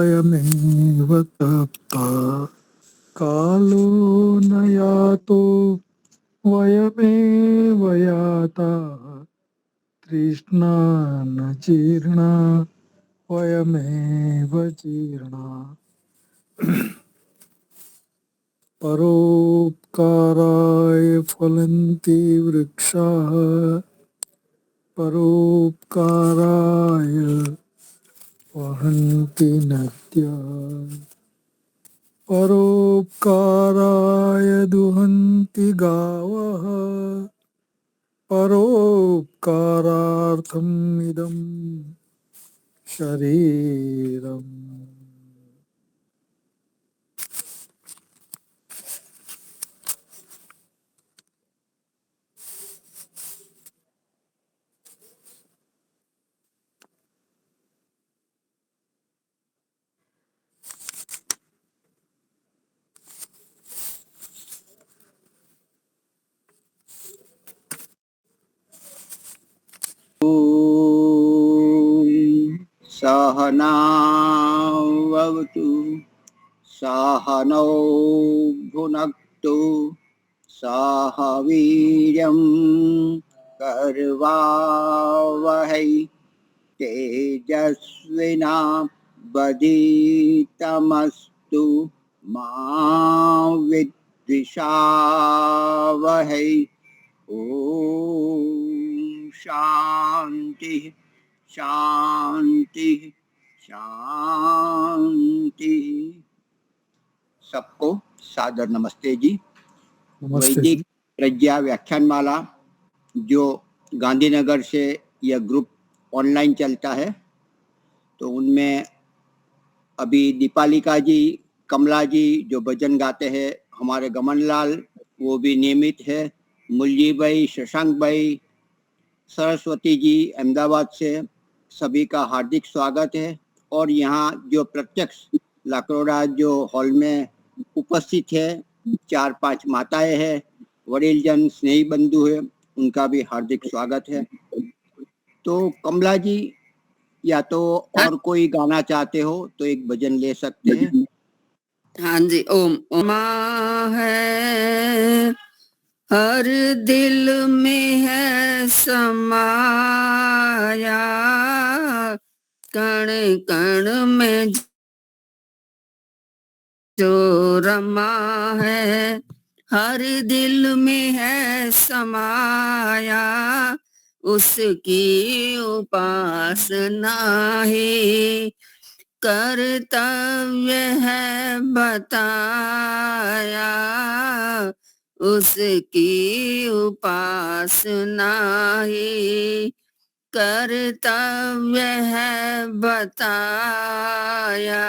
वयमेव तप्ता कालो न यातो वयमेव याता तृष्णा न जीर्णा वयमेव जीर्णा परोपकाराय फलन्ति वृक्षाः परोपकाराय वहन्ति नद्यः परोपकाराय दुहन्ति गावः परोपकारार्थम् इदं शरीरम्। सहनावतु सहनौ भुनक्तु सह वीर्यं कर्वावहै तेजस्विनावधीतमस्तु मा विद्विषावहै। ओम शांति शांति शांति। सबको सादर नमस्ते जी। नमस्ते वैदिक जी। प्रज्ञा व्याख्यान माला जो गांधीनगर से यह ग्रुप ऑनलाइन चलता है, तो उनमें अभी दीपालिका जी, कमला जी जो भजन गाते हैं, हमारे गमनलाल वो भी नियमित है, मुलजी भाई, शशांक भाई, सरस्वती जी अहमदाबाद से, सभी का हार्दिक स्वागत है। और यहाँ जो प्रत्यक्ष लाकरोड़ा जो हॉल में उपस्थित है, 4-5 माताएं हैं, वडील जन, स्नेही बंधु है, उनका भी हार्दिक स्वागत है। तो कमला जी, या तो और कोई गाना चाहते हो तो एक भजन ले सकते हैं। हाँ जी। ओम ओमा है हर दिल में है समाया, कण कण में जो रमा है, हर दिल में है समाया, उसकी उपासना ही कर्तव्य है बताया, उसकी उपासना ही कर्तव्य है बताया,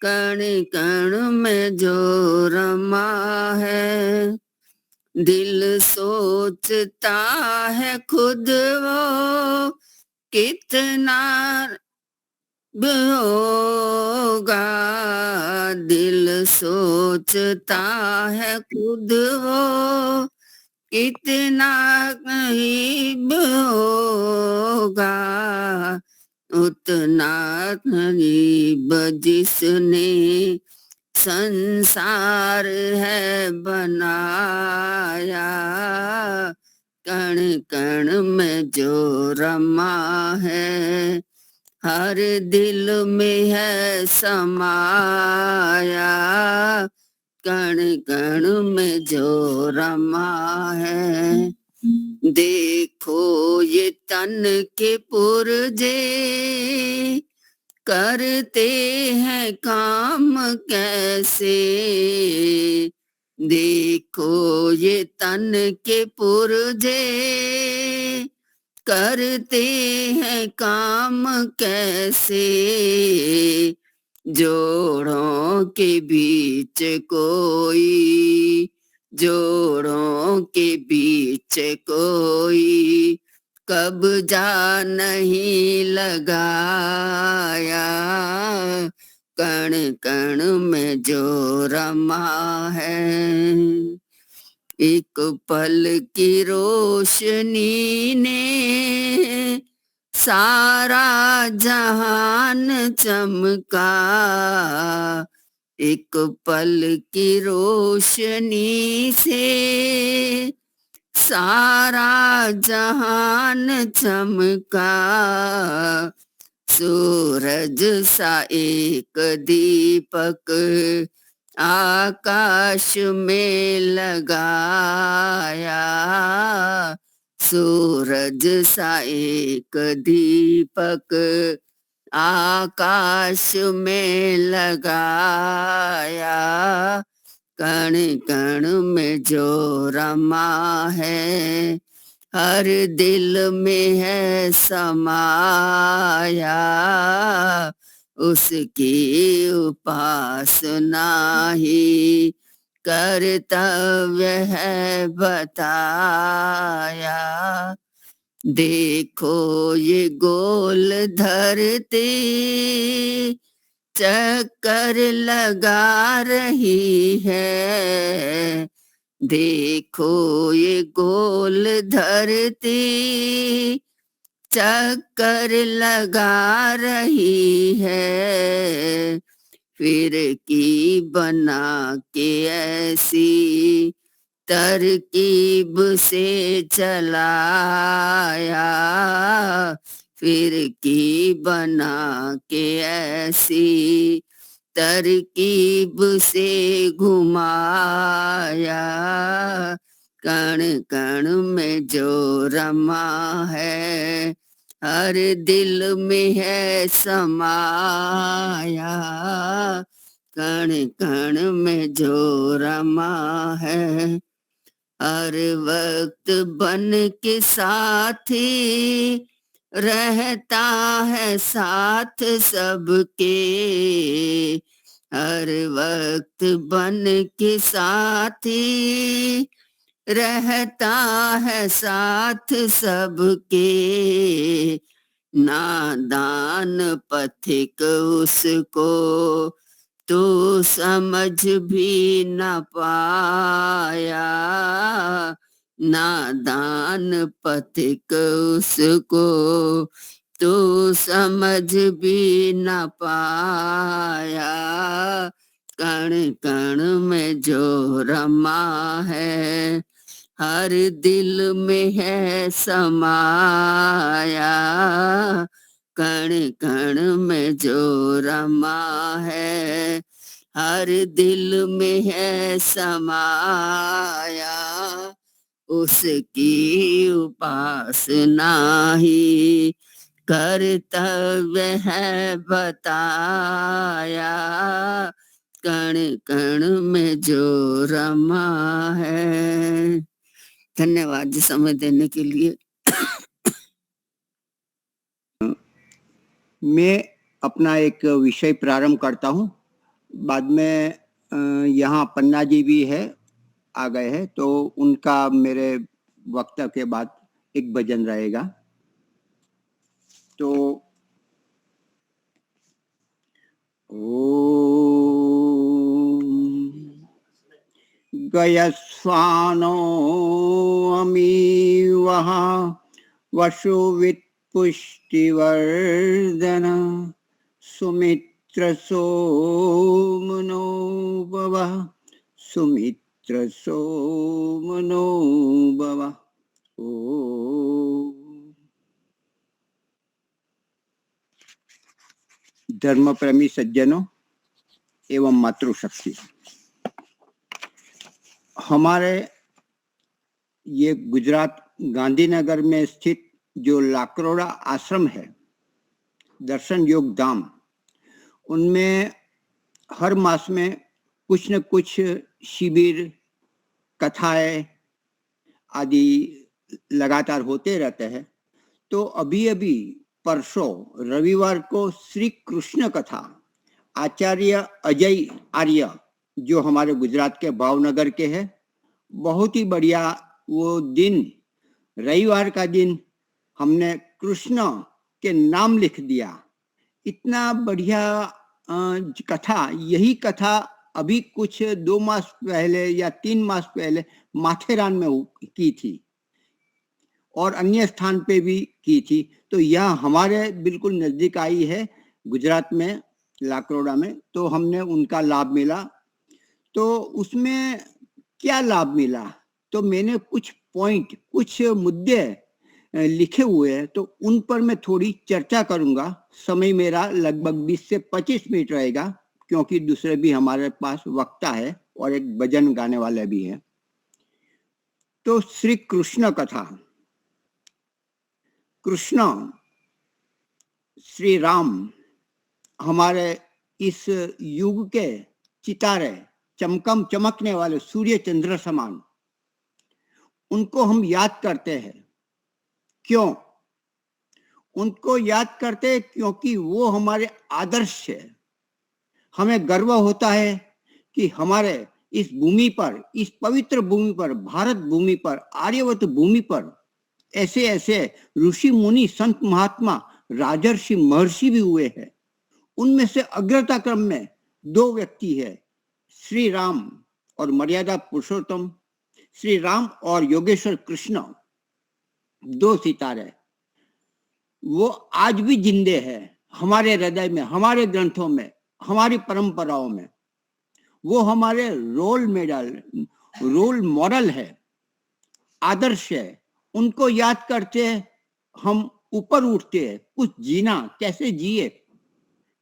कण कण में जो रमा है, दिल सोचता है खुद वो कितना होगा, दिल सोचता है खुद वो कितना करीब होगा, उतना करीब जिसने संसार है बनाया, कण कण में जो रमा है, हर दिल में है समाया, कण कण में जो रमा है। देखो ये तन के पुर्जे करते हैं काम कैसे, देखो ये तन के पुर्जे करते हैं काम कैसे, जोड़ों के बीच कोई, जोड़ों के बीच कोई कब्जा नहीं लगाया, कण कण में जो रमा है, एक पल की रोशनी ने सारा जहान चमका, एक पल की रोशनी से सारा जहान चमका। सूरज सा एक दीपक आकाश में लगाया, सूरज सा एक दीपक आकाश में लगाया। कण कण में जो रमा है, हर दिल में है समाया, उसकी उपासना ही कर्तव्य है बताया। देखो ये गोल धरती चक्कर लगा रही है, देखो ये गोल धरती चक्कर लगा रही है। फिर की बना के ऐसी तरकीब से चलाया, फिर की बना के ऐसी तरकीब से घुमाया। कण कण में जो रमा है, हर दिल में है समाया। कण कण में जो रमा है, हर वक्त बन के साथी रहता है साथ सबके, हर वक्त बन के साथी रहता है साथ सबके। नादान पथिक उसको तो समझ भी न पाया, नादान पथिक उसको तो समझ भी न पाया। कण कण में जो रमा है, हर दिल में है समाया। कण कण में जो रमा है, हर दिल में है समाया, उसकी उपासना ही कर्तव्य है बताया। कण कण में जो रमा है। धन्यवाद जी समय देने के लिए। मैं अपना एक विषय प्रारंभ करता हूँ, बाद में यहाँ पन्ना जी भी है, आ गए हैं, तो उनका मेरे वक्तव्य के बाद एक भजन रहेगा। तो गयस्वानो अमी वहाँ वसुवित् पुष्टिवर्धन सुमित्र सोमनो भव, सुमित्र सोमनो भव। ओ धर्म प्रेमी सज्जनों एवं मातृशक्ति, हमारे ये गुजरात गांधीनगर में स्थित जो लाकरोड़ा आश्रम है, दर्शन योग धाम, उनमें हर मास में कुछ न कुछ शिविर, कथाएं आदि लगातार होते रहते हैं। तो अभी अभी परसों रविवार को श्री कृष्ण कथा आचार्य अजय आर्य, जो हमारे गुजरात के भावनगर के हैं, बहुत ही बढ़िया वो दिन, रविवार का दिन हमने कृष्ण के नाम लिख दिया। इतना बढ़िया कथा, यही कथा अभी कुछ 2 मास पहले या 3 मास पहले माथेरान में की थी। और अन्य स्थान पे भी की थी। तो यह हमारे बिल्कुल नजदीक आई है, गुजरात में लाकरोड़ा में, तो हमने उनका लाभ मिला। तो उसमें क्या लाभ मिला, तो मैंने कुछ पॉइंट, कुछ मुद्दे लिखे हुए हैं, तो उन पर मैं थोड़ी चर्चा करूंगा। समय मेरा लगभग 20 से 25 मिनट रहेगा, क्योंकि दूसरे भी हमारे पास वक्ता है और एक भजन गाने वाले भी है। तो श्री कृष्ण कथा। कृष्ण श्री राम हमारे इस युग के चितारे, चमकने वाले सूर्य चंद्र समान, उनको हम याद करते हैं। क्यों उनको याद करते हैं? क्योंकि वो हमारे आदर्श है। हमें गर्व होता है कि हमारे इस भूमि पर, इस पवित्र भूमि पर, भारत भूमि पर, आर्यवत भूमि पर ऐसे ऐसे ऋषि मुनि, संत महात्मा, राजर्षि, महर्षि भी हुए हैं। उनमें से अग्रता क्रम में 2 व्यक्ति है, श्री राम और मर्यादा पुरुषोत्तम, श्री राम और योगेश्वर कृष्ण, 2 सितारे। वो आज भी जिंदे हैं हमारे हृदय में, हमारे ग्रंथों में, हमारी परंपराओं में। वो हमारे रोल मॉडल है, आदर्श है। उनको याद करते हम ऊपर उठते हैं। कुछ जीना, कैसे जिए,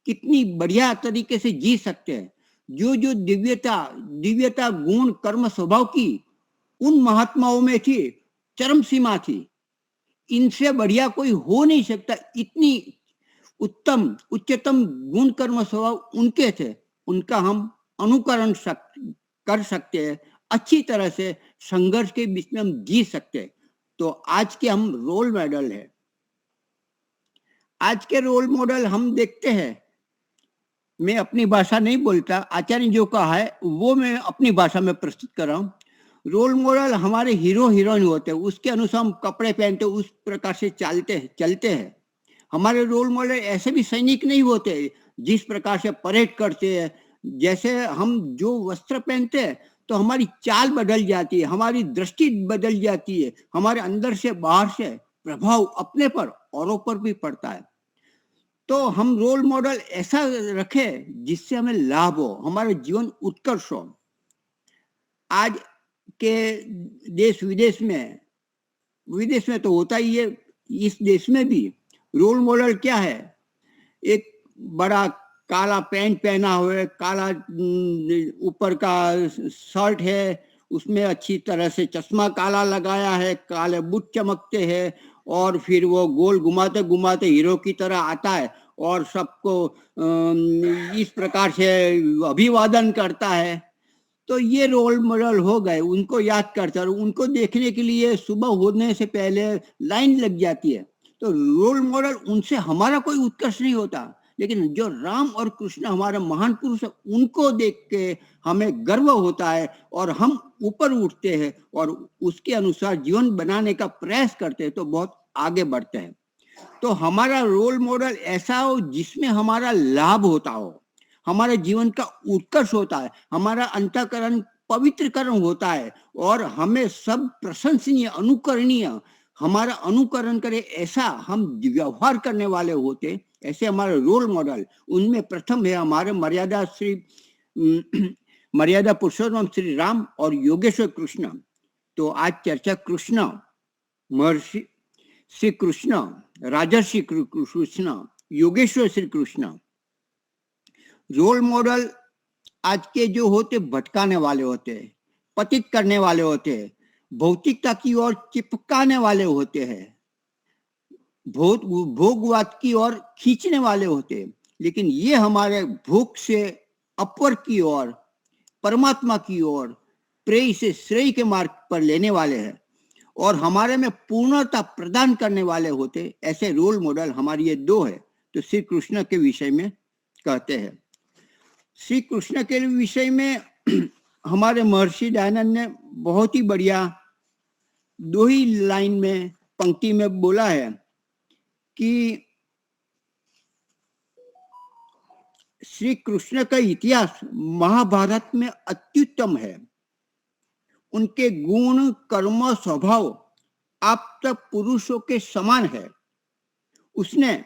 कितनी बढ़िया तरीके से जी सकते हैं। जो जो दिव्यता गुण कर्म स्वभाव की उन महात्माओं में थी, चरम सीमा थी। इनसे बढ़िया कोई हो नहीं सकता। इतनी उत्तम उच्चतम गुण कर्म स्वभाव उनके थे। उनका हम अनुकरण कर सकते हैं। अच्छी तरह से संघर्ष के बीच में हम जी सकते हैं। तो आज के हम रोल मॉडल है। आज के रोल मॉडल हम देखते हैं। मैं अपनी भाषा नहीं बोलता, आचार्य जो कहा है वो मैं अपनी भाषा में प्रस्तुत कर रहा हूँ। रोल मॉडल हमारे हीरो हीरोइन होते हैं, उसके अनुसार हम कपड़े पहनते, उस प्रकार से चलते हैं। हमारे रोल मॉडल ऐसे भी सैनिक नहीं होते जिस प्रकार से परेड करते हैं। जैसे हम जो वस्त्र पहनते हैं तो हमारी चाल बदल जाती है, हमारी दृष्टि बदल जाती है, हमारे अंदर से बाहर से प्रभाव अपने पर औरों पर भी पड़ता है। तो हम रोल मॉडल ऐसा रखें जिससे हमें लाभ हो, हमारा जीवन उत्कर्ष हो। आज के देश विदेश में तो होता ही है, इस देश में भी रोल मॉडल क्या है? एक बड़ा काला पैंट पहना हुआ है, काला ऊपर का शर्ट है, उसमें अच्छी तरह से चश्मा काला लगाया है, काले बूट चमकते हैं, और फिर वो गोल घुमाते घुमाते हीरो की तरह आता है और सबको इस प्रकार से अभिवादन करता है। तो ये रोल मॉडल हो गए। उनको याद करते हैं और उनको देखने के लिए सुबह होने से पहले लाइन लग जाती है। तो रोल मॉडल उनसे हमारा कोई उत्कर्ष नहीं होता, लेकिन जो राम और कृष्ण हमारे महान पुरुष है, उनको देख के हमें गर्व होता है और हम ऊपर उठते हैं और उसके अनुसार जीवन बनाने का प्रयास करते हैं, तो बहुत आगे बढ़ते हैं। तो हमारा रोल मॉडल ऐसा हो जिसमें हमारा लाभ होता हो, हमारे जीवन का उत्कर्ष होता है, हमारा अंतःकरण पवित्रकरण होता है और हमें सब प्रशंसनीय, अनुकरणीय, हमारा अनुकरण करे ऐसा हम व्यवहार करने वाले होते। ऐसे हमारे रोल मॉडल, उनमें प्रथम है हमारे मर्यादा पुरुषोत्तम श्री राम और योगेश्वर कृष्ण। तो आज चर्चा कृष्ण, महर्षि श्री कृष्ण, राजर्षि कृष्ण, योगेश्वर श्री कृष्ण। रोल मॉडल आज के जो होते भटकाने वाले होते हैं, पतित करने वाले होते हैं, भौतिकता की ओर चिपकाने वाले होते हैं, भोगवाद की ओर खींचने वाले होते हैं। लेकिन ये हमारे भोग से अपर की ओर, परमात्मा की ओर, प्रेय से श्रेय के मार्ग पर लेने वाले हैं और हमारे में पूर्णता प्रदान करने वाले होते। ऐसे रोल मॉडल हमारी ये 2 है। तो श्री कृष्ण के विषय में कहते हैं। श्री कृष्ण के विषय में हमारे महर्षि दयानंद ने बहुत ही बढ़िया 2 ही लाइन में, पंक्ति में बोला है कि श्री कृष्ण का इतिहास महाभारत में अत्युत्तम है। उनके गुण कर्म स्वभाव आप सब पुरुषों के समान है। उसने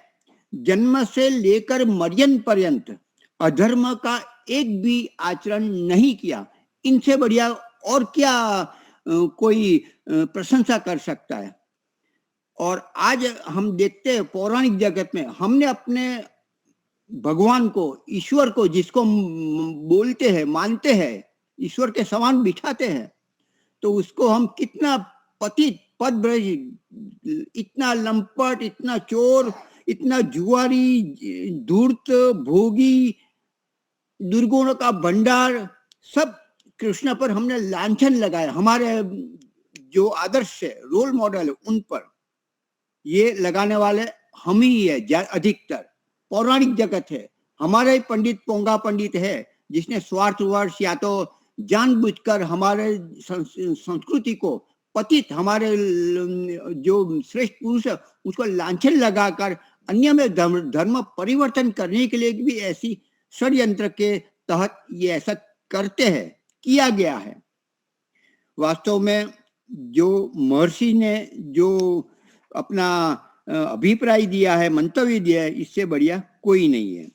जन्म से लेकर मरण पर्यंत अधर्म का एक भी आचरण नहीं किया। इनसे बढ़िया और क्या कोई प्रशंसा कर सकता है। और आज हम देखते हैं पौराणिक जगत में हमने अपने भगवान को, ईश्वर को, जिसको बोलते हैं, मानते हैं, ईश्वर के समान बिठाते हैं, तो उसको हम कितना पतित, पदभ्रष्ट, इतना लंपट, इतना चोर, इतना जुआरी, धूर्त, भोगी, दुर्गुणों का भंडार, सब कृष्ण पर हमने लांछन लगाया। हमारे जो आदर्श है, रोल मॉडल है, उन पर ये लगाने वाले हम ही है अधिकतर। पौराणिक जगत है, हमारे पंडित पोंगा पंडित है जिसने स्वार्थवश या तो जानबूझकर हमारे संस्कृति को पतित, हमारे जो श्रेष्ठ पुरुष है उसको लांछन लगाकर अन्य में धर्म परिवर्तन करने के लिए भी ऐसी षड्यंत्र के तहत ये ऐसा करते हैं, किया गया है। वास्तव में जो महर्षि ने जो अपना अभिप्राय दिया है, मंतव्य दिया है, इससे बढ़िया कोई नहीं है।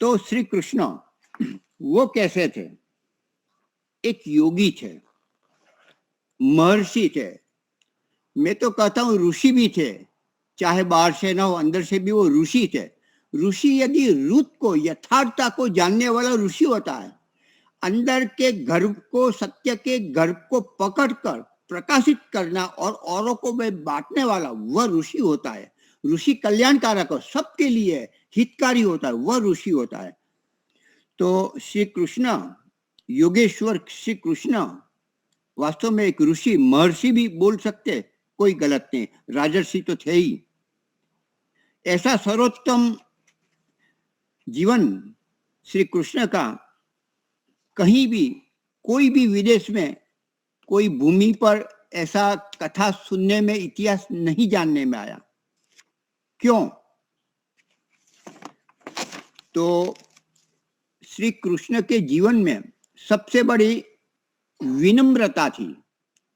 तो श्री कृष्ण वो कैसे थे? एक योगी थे, महर्षि थे, मैं तो कहता हूं ऋषि भी थे। चाहे बाहर से ना हो, अंदर से भी वो ऋषि थे। ऋषि यदि रुत को, यथार्थता को जानने वाला ऋषि होता है। अंदर के घर को, सत्य के घर को पकड़कर प्रकाशित करना और औरों को में बांटने वाला वह ऋषि होता है। ऋषि कल्याणकारक हो, सबके लिए हितकारी होता है, वह ऋषि होता है। तो श्री कृष्ण, योगेश्वर श्री कृष्ण वास्तव में एक ऋषि, महर्षि भी बोल सकते, कोई गलत नहीं, राजर्षि तो थे ही। ऐसा सर्वोत्तम जीवन श्री कृष्ण का कहीं भी, कोई भी विदेश में, कोई भूमि पर ऐसा कथा सुनने में, इतिहास नहीं जानने में आया। क्यों? तो श्री कृष्ण के जीवन में सबसे बड़ी विनम्रता थी,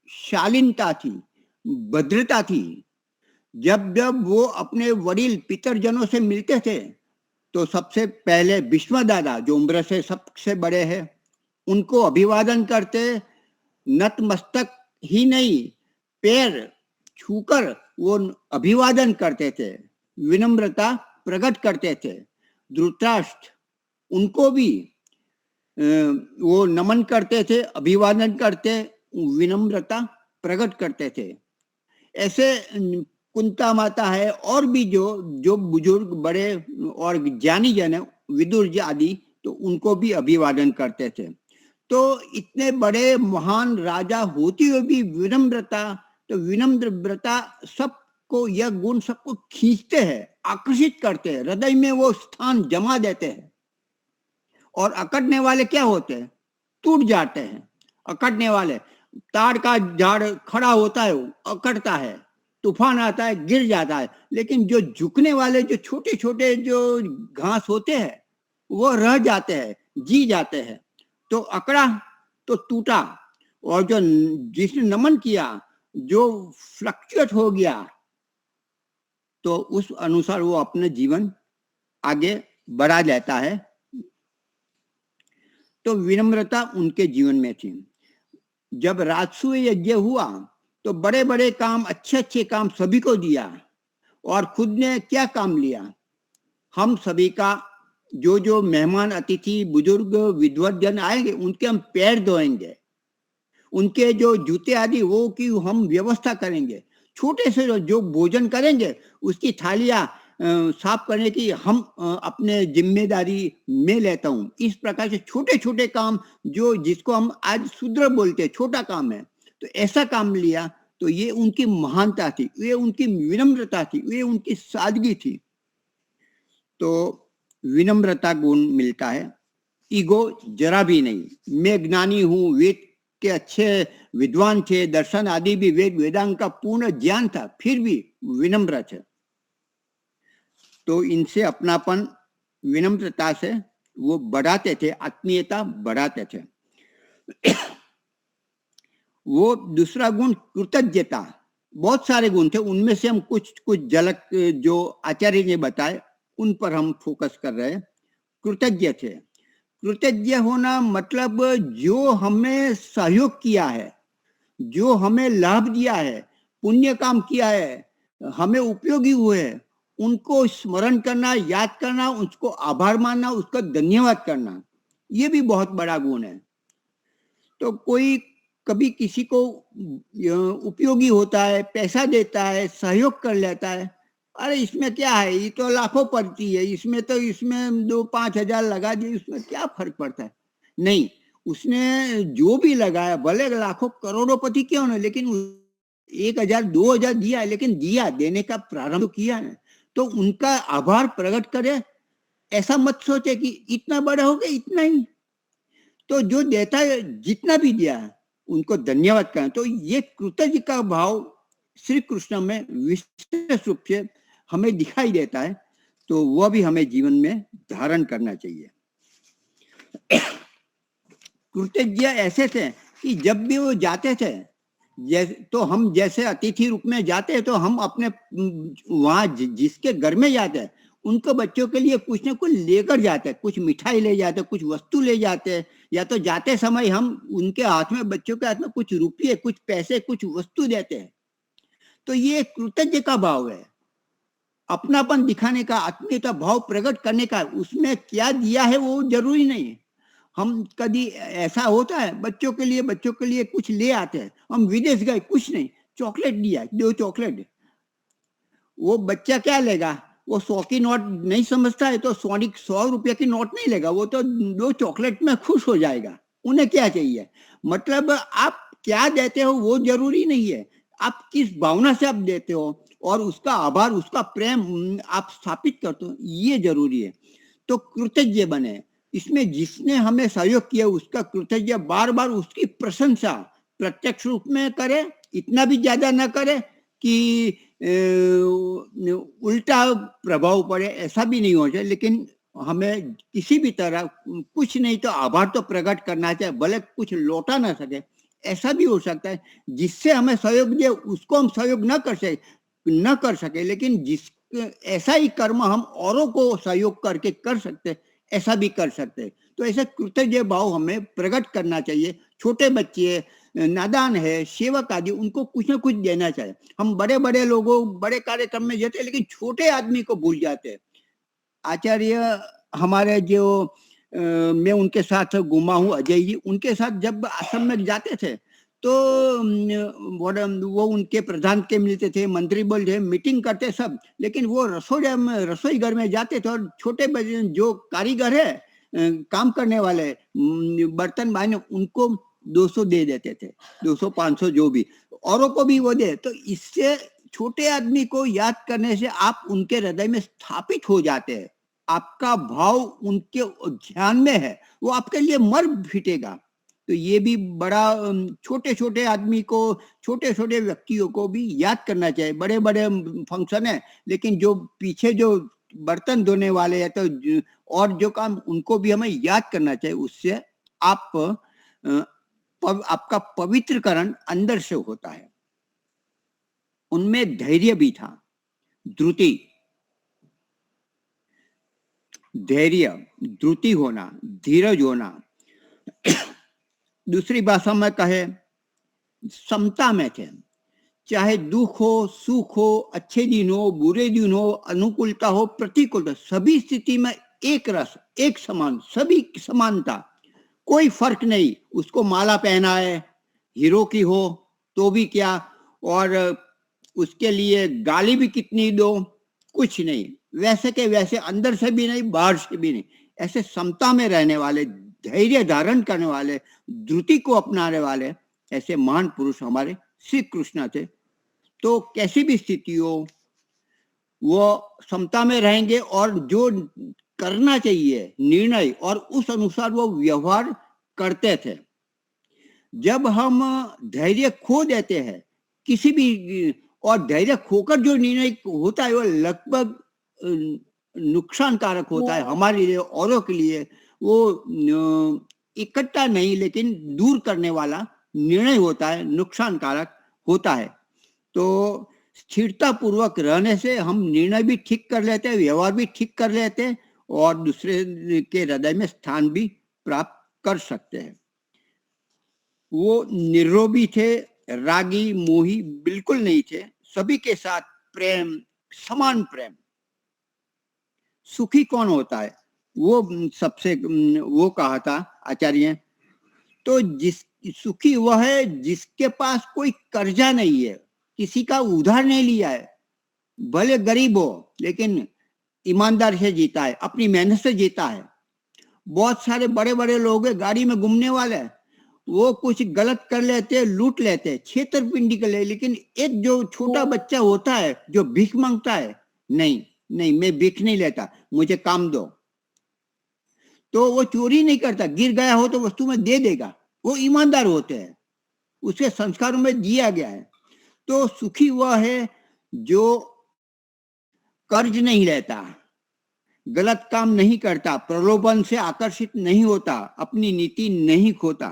शालीनता थी, भद्रता थी। जब जब वो अपने वडील पितरजनों से मिलते थे तो सबसे पहले भीष्म दादा, जो उम्र से सबसे बड़े हैं, उनको अभिवादन करते, नतमस्तक ही नहीं, पैर छूकर वो अभिवादन करते थे, विनम्रता प्रकट करते थे। धृतराष्ट्र, उनको भी वो नमन करते थे, अभिवादन करते, विनम्रता प्रकट करते थे। ऐसे कुंता माता है और भी जो बुजुर्ग बड़े और ज्ञानी जन है, विदुर जी आदि, तो उनको भी अभिवादन करते थे। तो इतने बड़े महान राजा होते हुए भी विनम्रता, तो विनम्रता सबको, यह गुण सबको खींचते हैं, आकर्षित करते हैं, हृदय में वो स्थान जमा देते हैं। और अकड़ने वाले क्या होते हैं? टूट जाते हैं। अकड़ने वाले, ताड़ का झाड़ खड़ा होता है, अकड़ता है, तूफान आता है, गिर जाता है, लेकिन जो झुकने वाले, जो छोटे छोटे जो घास होते हैं, वो रह जाते हैं, जी जाते हैं। तो अकड़ा तो टूटा, और जो जिसने नमन किया, जो फ्लक्चुएट हो गया, तो उस अनुसार वो अपने जीवन आगे बढ़ा जाता है। तो विनम्रता उनके जीवन में थी। जब राजसूय यज्ञ हुआ तो बड़े बड़े काम, अच्छे अच्छे काम सभी को दिया, और खुद ने क्या काम लिया? हम सभी का जो मेहमान, अतिथि, बुजुर्ग, विद्वद्जन आएंगे, उनके हम पैर धोएंगे, उनके जो जूते आदि वो की हम व्यवस्था करेंगे। छोटे से जो भोजन करेंगे उसकी थालियां साफ करने की हम अपने जिम्मेदारी में लेता हूँ। इस प्रकार से छोटे छोटे काम, जो जिसको हम आज शूद्र बोलते हैं, छोटा काम है, तो ऐसा काम लिया। तो ये उनकी महानता थी, ये उनकी विनम्रता थी, ये उनकी सादगी थी। तो विनम्रता गुण मिलता है, ईगो जरा भी नहीं। मैं ज्ञानी हूँ, वेद के अच्छे विद्वान थे, दर्शन आदि भी, वेदांत का पूर्ण ज्ञान था, फिर भी विनम्र थे। तो इनसे अपनापन, विनम्रता से वो बढ़ाते थे, आत्मीयता बढ़ाते थे। वो दूसरा गुण कृतज्ञता। बहुत सारे गुण थे, उनमें से हम कुछ झलक जो आचार्य ने बताए उन पर हम फोकस कर रहे हैं। कृतज्ञ थे। कृतज्ञ होना मतलब जो हमें सहयोग किया है, जो हमें लाभ दिया है, पुण्य काम किया है, हमें उपयोगी हुए हैं, उनको स्मरण करना, याद करना, उसको आभार मानना, उसका धन्यवाद करना, ये भी बहुत बड़ा गुण है। तो कोई कभी किसी को उपयोगी होता है, पैसा देता है, सहयोग कर लेता है, अरे इसमें क्या है, ये तो लाखों पड़ती है, इसमें 2-5 हजार लगा दिए, उसमें क्या फर्क पड़ता है। नहीं, उसने जो भी लगाया, भले लाखों करोड़ोंपति क्यों ना, लेकिन 1,000-2,000 दिया, लेकिन दिया, देने का प्रारंभ तो किया है। तो उनका आभार प्रकट करे। ऐसा मत सोचे कि इतना बड़ा हो गया, इतना ही। तो जो देता है, जितना भी दिया है, उनको धन्यवाद करें। तो ये कृतज्ञ का भाव श्री कृष्ण में विशेष रूप से हमें दिखाई देता है। तो वह भी हमें जीवन में धारण करना चाहिए। कृतज्ञ ऐसे थे कि जब भी वो जाते थे, तो हम जैसे अतिथि रूप में जाते हैं, तो हम अपने वहां जिसके घर में जाते हैं, उनको बच्चों के लिए कुछ न कुछ लेकर जाते हैं, कुछ मिठाई ले जाते हैं, कुछ वस्तु ले जाते हैं, या तो जाते समय हम उनके हाथ में, बच्चों के हाथ में कुछ रुपये, कुछ पैसे, कुछ वस्तु देते हैं। तो ये कृतज्ञ का भाव है, अपनापन दिखाने का, आत्मीयता भाव प्रकट करने का। उसमें क्या दिया है वो जरूरी नहीं है। हम कभी ऐसा होता है, बच्चों के लिए कुछ ले आते हैं, हम विदेश गए, कुछ नहीं, चॉकलेट दिया, 2 चॉकलेट। वो बच्चा क्या लेगा, वो 100 की नोट नहीं समझता है, तो 100 रुपये की नोट नहीं लेगा, वो तो 2 चॉकलेट में खुश हो जाएगा। उन्हें क्या चाहिए, मतलब आप क्या देते हो वो जरूरी नहीं है, आप किस भावना से आप देते हो और उसका आभार, उसका प्रेम आप स्थापित करते हो, ये जरूरी है। तो कृतज्ञ बने। इसमें जिसने हमें सहयोग किया उसका कृतज्ञ, बार बार उसकी प्रशंसा प्रत्यक्ष रूप में करे, इतना भी ज्यादा न करे कि उल्टा प्रभाव पड़े, ऐसा भी नहीं हो जाए। लेकिन हमें किसी भी तरह कुछ नहीं तो आभार तो प्रकट करना चाहिए, भले कुछ लौटा ना सके, ऐसा भी हो सकता है। जिससे हमें सहयोग दिए उसको हम सहयोग न कर सके, लेकिन जिस ऐसा ही कर्म हम औरों को सहयोग करके कर सकते, ऐसा भी कर सकते। तो ऐसे कृतज्ञ भाव हमें प्रकट करना चाहिए। छोटे बच्चे, नादान है, सेवक आदि, उनको कुछ ना कुछ देना चाहिए। हम बड़े बड़े लोगों, बड़े कार्यक्रम में जाते हैं, लेकिन छोटे आदमी को भूल जाते हैं। आचार्य हमारे जो मैं उनके साथ घुमा हूँ, अजय जी, उनके साथ जब आश्रम में जाते थे, तो वो उनके प्रधान के मिलते थे, मंत्री बोलते, मीटिंग करते सब, लेकिन वो रसोई घर में जाते थे और छोटे जो कारीगर है, काम करने वाले, बर्तन भाई, उनको 200 दे देते थे, 200-500 जो भी, औरों को भी वो दे। तो इससे छोटे आदमी को याद करने से आप उनके हृदय में स्थापित हो जाते हैं, आपका भाव उनके ध्यान में है, वो आपके लिए मर फिटेगा। तो ये भी बड़ा, छोटे छोटे आदमी को, छोटे छोटे व्यक्तियों को भी याद करना चाहिए। बड़े बड़े फंक्शन है, लेकिन जो पीछे जो बर्तन धोने वाले हैं, तो और जो काम, उनको भी हमें याद करना चाहिए। उससे आपका पवित्रकरण अंदर से होता है। उनमें धैर्य भी था, द्रुति, धैर्य, द्रुति होना, धीरज होना। दूसरी भाषा में कहे, समता में थे। चाहे दुख हो, सुख हो, अच्छे दिन हो, बुरे दिन हो, अनुकूलता हो, प्रतिकूलता, सभी स्थिति में एक रस, एक समान, सभी समानता, कोई फर्क नहीं। उसको माला पहना है, हीरो की हो तो भी क्या, और उसके लिए गाली भी कितनी दो, कुछ नहीं, वैसे के वैसे, अंदर से भी नहीं, बाहर से भी नहीं। ऐसे समता में रहने वाले, धैर्य धारण करने वाले, द्रुति को अपनाने वाले, ऐसे महान पुरुष हमारे श्री कृष्ण थे। तो कैसी भी स्थिति हो, वो समता में रहेंगे और जो करना चाहिए निर्णय, और उस अनुसार वो व्यवहार करते थे। जब हम धैर्य खो देते हैं किसी भी, और धैर्य खोकर जो निर्णय होता है वो लगभग नुकसानकारक होता है हमारे लिए, औरों के लिए। वो इकट्ठा नहीं, लेकिन दूर करने वाला निर्णय होता है नुकसानकारक होता है। तो स्थिरता पूर्वक रहने से हम निर्णय भी ठीक कर लेते हैं, व्यवहार भी ठीक कर लेते हैं और दूसरे के हृदय में स्थान भी प्राप्त कर सकते हैं। वो निरोगी थे, रागी मोही बिल्कुल नहीं थे, सभी के साथ प्रेम, समान प्रेम। सुखी कौन होता है? वो सबसे वो कहा था आचार्य, तो जिस सुखी वह है जिसके पास कोई कर्जा नहीं है, किसी का उधार नहीं लिया है, भले गरीब हो लेकिन ईमानदार से जीता है, अपनी मेहनत से जीता है। बहुत सारे बड़े बड़े लोग हैं गाड़ी में घूमने वाले, वो कुछ गलत कर लेते, लूट लेते, छेतरपिंडी कर ले, लेकिन एक जो छोटा बच्चा होता है जो भीख मांगता है, नहीं नहीं मैं भीख नहीं लेता, मुझे काम दो, तो वो चोरी नहीं करता, गिर गया हो तो वस्तु में दे देगा, वो ईमानदार होते हैं, उसके संस्कारों में दिया गया है। तो सुखी वह है जो कर्ज नहीं लेता, गलत काम नहीं करता, प्रलोभन से आकर्षित नहीं होता, अपनी नीति नहीं खोता।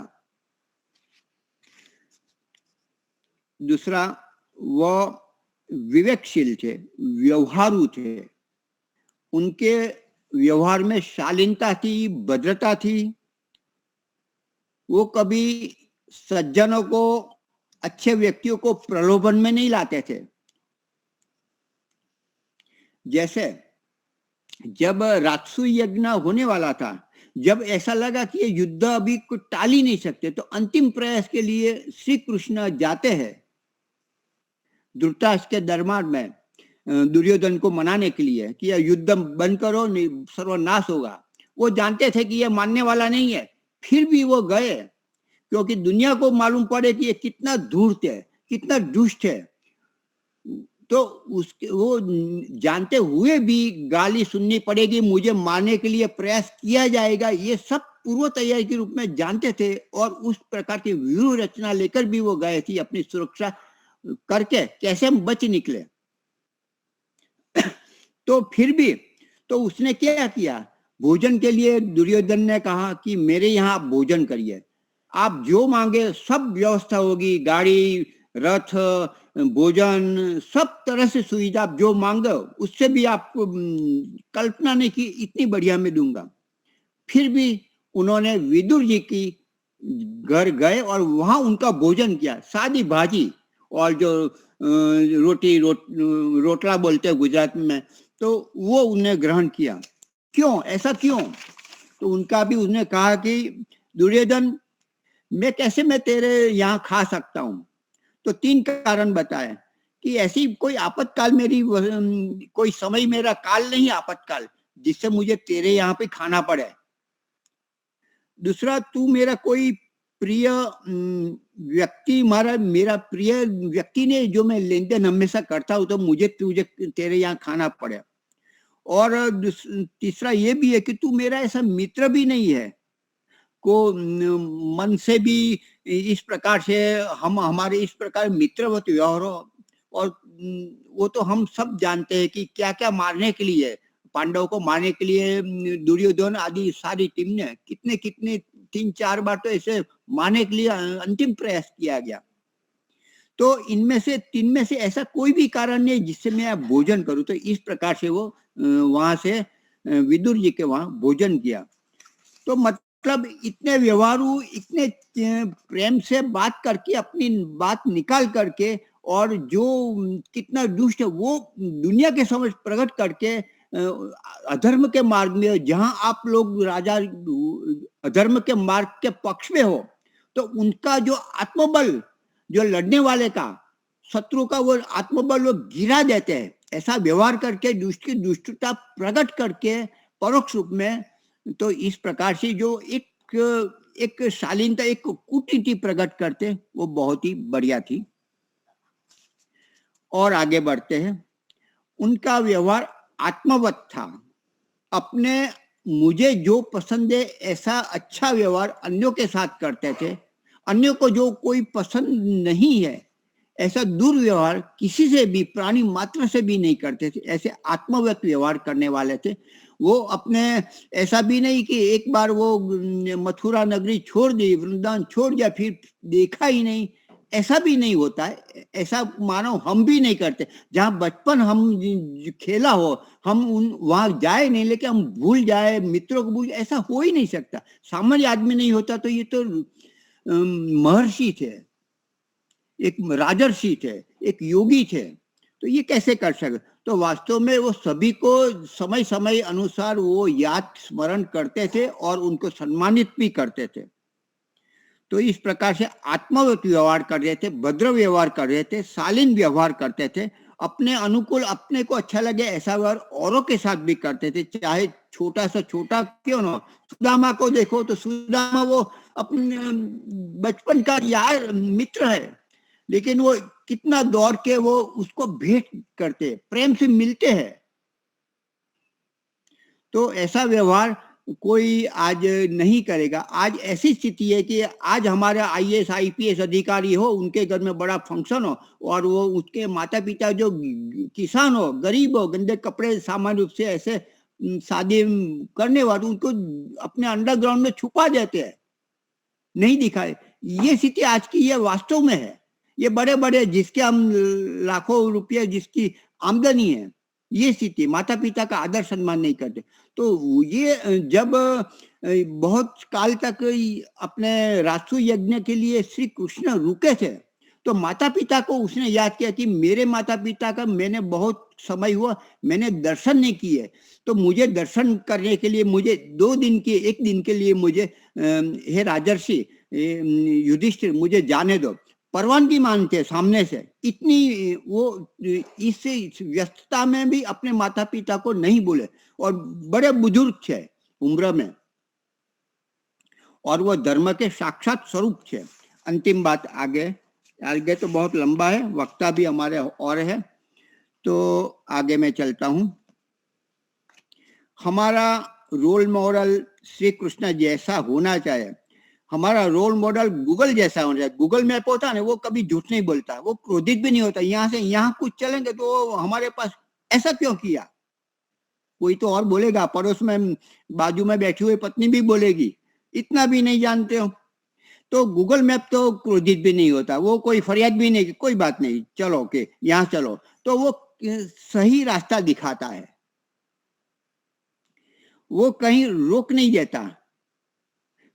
दूसरा, वह विवेकशील थे, व्यवहारू थे, उनके व्यवहार में शालीनता थी, भद्रता थी, वो कभी सज्जनों को, अच्छे व्यक्तियों को प्रलोभन में नहीं लाते थे। जैसे जब राजसूय यज्ञ होने वाला था, जब ऐसा लगा कि ये युद्ध अभी कुछ टाल ही नहीं सकते, तो अंतिम प्रयास के लिए श्री कृष्ण जाते हैं धृतराष्ट्र के दरबार में दुर्योधन को मनाने के लिए कि यह युद्ध बंद करो, सर्वनाश होगा। वो जानते थे कि यह मानने वाला नहीं है, फिर भी वो गए, क्योंकि दुनिया को मालूम पड़े कि ये कितना धूर्त है, कितना दुष्ट है। तो उसके वो जानते हुए भी गाली सुननी पड़ेगी, मुझे मारने के लिए प्रयास किया जाएगा, ये सब पूर्व तैयारी के रूप में जानते थे, और उस प्रकार की व्यूह रचना लेकर भी वो गए थे अपनी सुरक्षा करके, कैसे हम बच निकले। तो फिर भी तो उसने क्या किया, भोजन के लिए दुर्योधन ने कहा कि मेरे यहाँ आप भोजन करिए, आप जो मांगे सब व्यवस्था होगी, गाड़ी, रथ, भोजन, सब तरह से सुविधा, आप जो मांगो उससे भी आपको कल्पना नहीं की इतनी बढ़िया मैं दूंगा। फिर भी उन्होंने विदुर जी की घर गए और वहां उनका भोजन किया, सादी भाजी और जो रोटी रोटला बोलते हैं गुजरात में, तो वो उन्हें ग्रहण किया। क्यों ऐसा क्यों? तो उनका भी उसने कहा कि दुर्योधन मैं तेरे यहाँ खा सकता हूँ। तो 3 कारण बताए कि ऐसी कोई आपातकाल मेरी कोई समय मेरा काल नहीं आपातकाल जिससे मुझे तेरे यहाँ पे खाना पड़े। दूसरा, तू मेरा कोई प्रिय व्यक्ति, मेरा प्रिय व्यक्ति ने जो मैं लेन देन हमेशा करता हूँ, तो मुझे तुझे तेरे यहाँ खाना पड़े। और तीसरा ये भी है कि तू मेरा ऐसा मित्र भी नहीं है को मन से भी इस प्रकार से हम हमारे इस प्रकार मित्रवत व्यवहार हो। और वो तो हम सब जानते हैं कि क्या क्या मारने के लिए, पांडवों को मारने के लिए दुर्योधन आदि सारी टीम ने कितने 3-4 बार तो ऐसे मारने के लिए अंतिम प्रयास किया गया। तो इनमें से 3 में से ऐसा कोई भी कारण नहीं जिससे मैं भोजन करूं। तो इस प्रकार से वो वहां से विदुर जी के वहां भोजन किया। तो मतलब इतने व्यवहारू, इतने प्रेम से बात करके, अपनी बात निकाल करके, और जो कितना दुष्ट है वो दुनिया के समझ प्रकट करके अधर्म के मार्ग में, जहां आप लोग राजा अधर्म के मार्ग के पक्ष में हो, तो उनका जो आत्मबल, जो लड़ने वाले का, शत्रु का वो आत्मबल वो गिरा देते हैं। ऐसा व्यवहार करके दुष्ट की दुष्टता प्रकट करके परोक्ष रूप में, तो इस प्रकार से जो एक शालीनता, एक कूटनीति प्रकट करते, वो बहुत ही बढ़िया थी। और आगे बढ़ते हैं। उनका व्यवहार आत्मवत था, अपने मुझे जो पसंद है ऐसा अच्छा व्यवहार अन्यों के साथ करते थे। अन्यों को जो कोई पसंद नहीं है ऐसा दुर्व्यवहार किसी से भी, प्राणी मात्र से भी नहीं करते थे। ऐसे आत्मव्यक्त व्यवहार करने वाले थे वो। अपने ऐसा भी नहीं कि एक बार वो मथुरा नगरी छोड़ दी, वृंदावन छोड़ दिया, फिर देखा ही नहीं, ऐसा भी नहीं होता है। ऐसा मानो हम भी नहीं करते। जहाँ बचपन हम खेला हो, हम वहां जाए नहीं, लेकिन हम भूल जाए, मित्रों को भूल, ऐसा हो ही नहीं सकता। सामान्य आदमी नहीं होता। तो ये तो महर्षि थे, एक राजर्षि थे, एक योगी थे, तो ये कैसे कर सकते? तो वास्तव में वो सभी को समय समय अनुसार वो याद स्मरण करते थे और उनको सम्मानित भी करते थे। तो इस प्रकार से आत्मवत व्यवहार कर रहे थे, भद्र व्यवहार कर रहे थे, शालीन व्यवहार करते थे। अपने अनुकूल, अपने को अच्छा लगे ऐसा व्यवहार औरों के साथ भी करते थे, चाहे छोटा सा छोटा क्यों ना। सुदामा को देखो तो सुदामा वो अपने बचपन का यार मित्र है, लेकिन वो कितना दौड़ के वो उसको भेंट करते, प्रेम से मिलते हैं। तो ऐसा व्यवहार कोई आज नहीं करेगा। आज ऐसी स्थिति है कि आज हमारे आईएएस आईपीएस अधिकारी हो, उनके घर में बड़ा फंक्शन हो और वो उसके माता पिता जो किसान हो, गरीब हो, गंदे कपड़े सामान्य रूप से ऐसे शादी करने वाले, उनको अपने अंडरग्राउंड में छुपा देते हैं, नहीं दिखाए। ये स्थिति आज की ये वास्तव में है। ये बड़े बड़े जिसके हम लाखों रुपये जिसकी आमदनी है, ये स्थिति, माता पिता का आदर सम्मान नहीं करते। तो ये जब बहुत काल तक अपने रासु यज्ञ के लिए श्री कृष्ण रुके थे, तो माता पिता को उसने याद किया कि मेरे माता पिता का मैंने बहुत समय हुआ मैंने दर्शन नहीं किए, तो मुझे दर्शन करने के लिए मुझे 2 दिन के 1 दिन के लिए मुझे हे राजर्षि युधिष्ठिर मुझे जाने दो। परवानगी मांगते सामने से। इतनी वो इस व्यस्तता में भी अपने माता पिता को नहीं बोले, और बड़े बुजुर्ग थे उम्र में, और वो धर्म के साक्षात स्वरूप थे। अंतिम बात आगे तो बहुत लंबा है, वक्ता भी हमारे और है, तो आगे मैं चलता हूं। हमारा रोल मॉडल श्री कृष्ण जैसा होना चाहिए। हमारा रोल मॉडल गूगल जैसा होना चाहिए। गूगल मैप होता है ना, वो कभी झूठ नहीं बोलता, वो क्रोधित भी नहीं होता। यहाँ से यहाँ कुछ चलेंगे तो हमारे पास ऐसा क्यों किया, कोई तो और बोलेगा, पड़ोस में बाजू में बैठी हुई पत्नी भी बोलेगी, इतना भी नहीं जानते हो। तो गूगल मैप तो क्रोधित भी नहीं होता, वो कोई फरियाद भी नहीं, कोई बात नहीं, चलो के यहाँ चलो, तो वो सही रास्ता दिखाता है, वो कहीं रोक नहीं देता,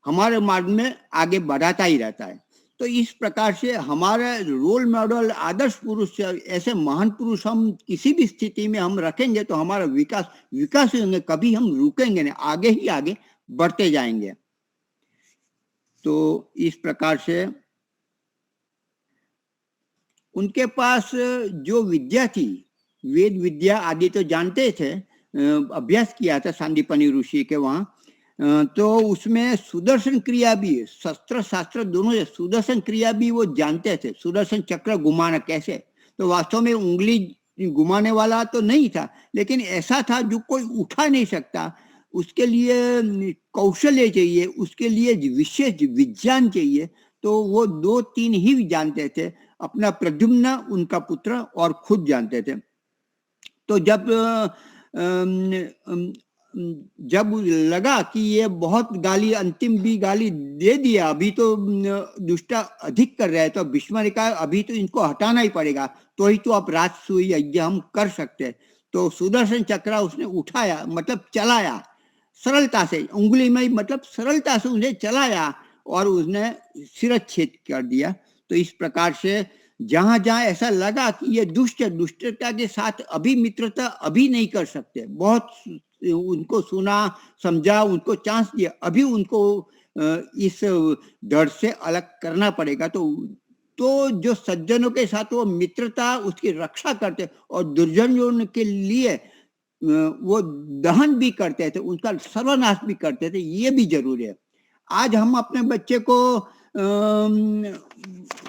हमारे मार्ग में आगे बढ़ाता ही रहता है। तो इस प्रकार से हमारा रोल मॉडल आदर्श पुरुष, ऐसे महान पुरुष हम किसी भी स्थिति में हम रखेंगे तो हमारा विकास होंगे, कभी हम रुकेंगे नहीं, आगे ही आगे बढ़ते जाएंगे। तो इस प्रकार से उनके पास जो विद्या थी, वेद विद्या आदि तो जानते थे, अभ्यास किया था सांदीपनि ऋषि के वहां, तो उसमें सुदर्शन क्रिया भी, शस्त्र शास्त्र दोनों, सुदर्शन क्रिया भी वो जानते थे। सुदर्शन चक्र घुमाना कैसे, तो वास्तव में उंगली घुमाने वाला तो नहीं था, लेकिन ऐसा था जो कोई उठा नहीं सकता, उसके लिए कौशल्य चाहिए, उसके लिए विशेष विज्ञान चाहिए। तो वो 2-3 ही जानते थे, अपना प्रद्युम्न, उनका पुत्र और खुद जानते थे। तो जब लगा कि ये बहुत गाली, अंतिम भी गाली दे दिया, अभी तो दुष्ट अधिक कर रहे हैं, तो भीष्म ने कहा अभी तो इनको हटाना ही पड़ेगा, तो ही तो आप राजसूय यज्ञ हम कर सकते हैं। तो सुदर्शन चक्र उसने उठाया, मतलब चलाया सरलता से, उंगली में मतलब सरलता से उन्हें चलाया और उसने शिरच्छेद कर दिया। तो इस प्रकार से जहां जहां ऐसा लगा कि ये दुष्टता के साथ अभी मित्रता अभी नहीं कर सकते, बहुत उनको सुना समझा, उनको चांस दिया, अभी उनको इस डर से अलग करना पड़ेगा। तो जो सज्जनों के साथ वो मित्रता, उसकी रक्षा करते और दुर्जनों के लिए वो दहन भी करते थे, उनका सर्वनाश भी करते थे, ये भी जरूरी है। आज हम अपने बच्चे को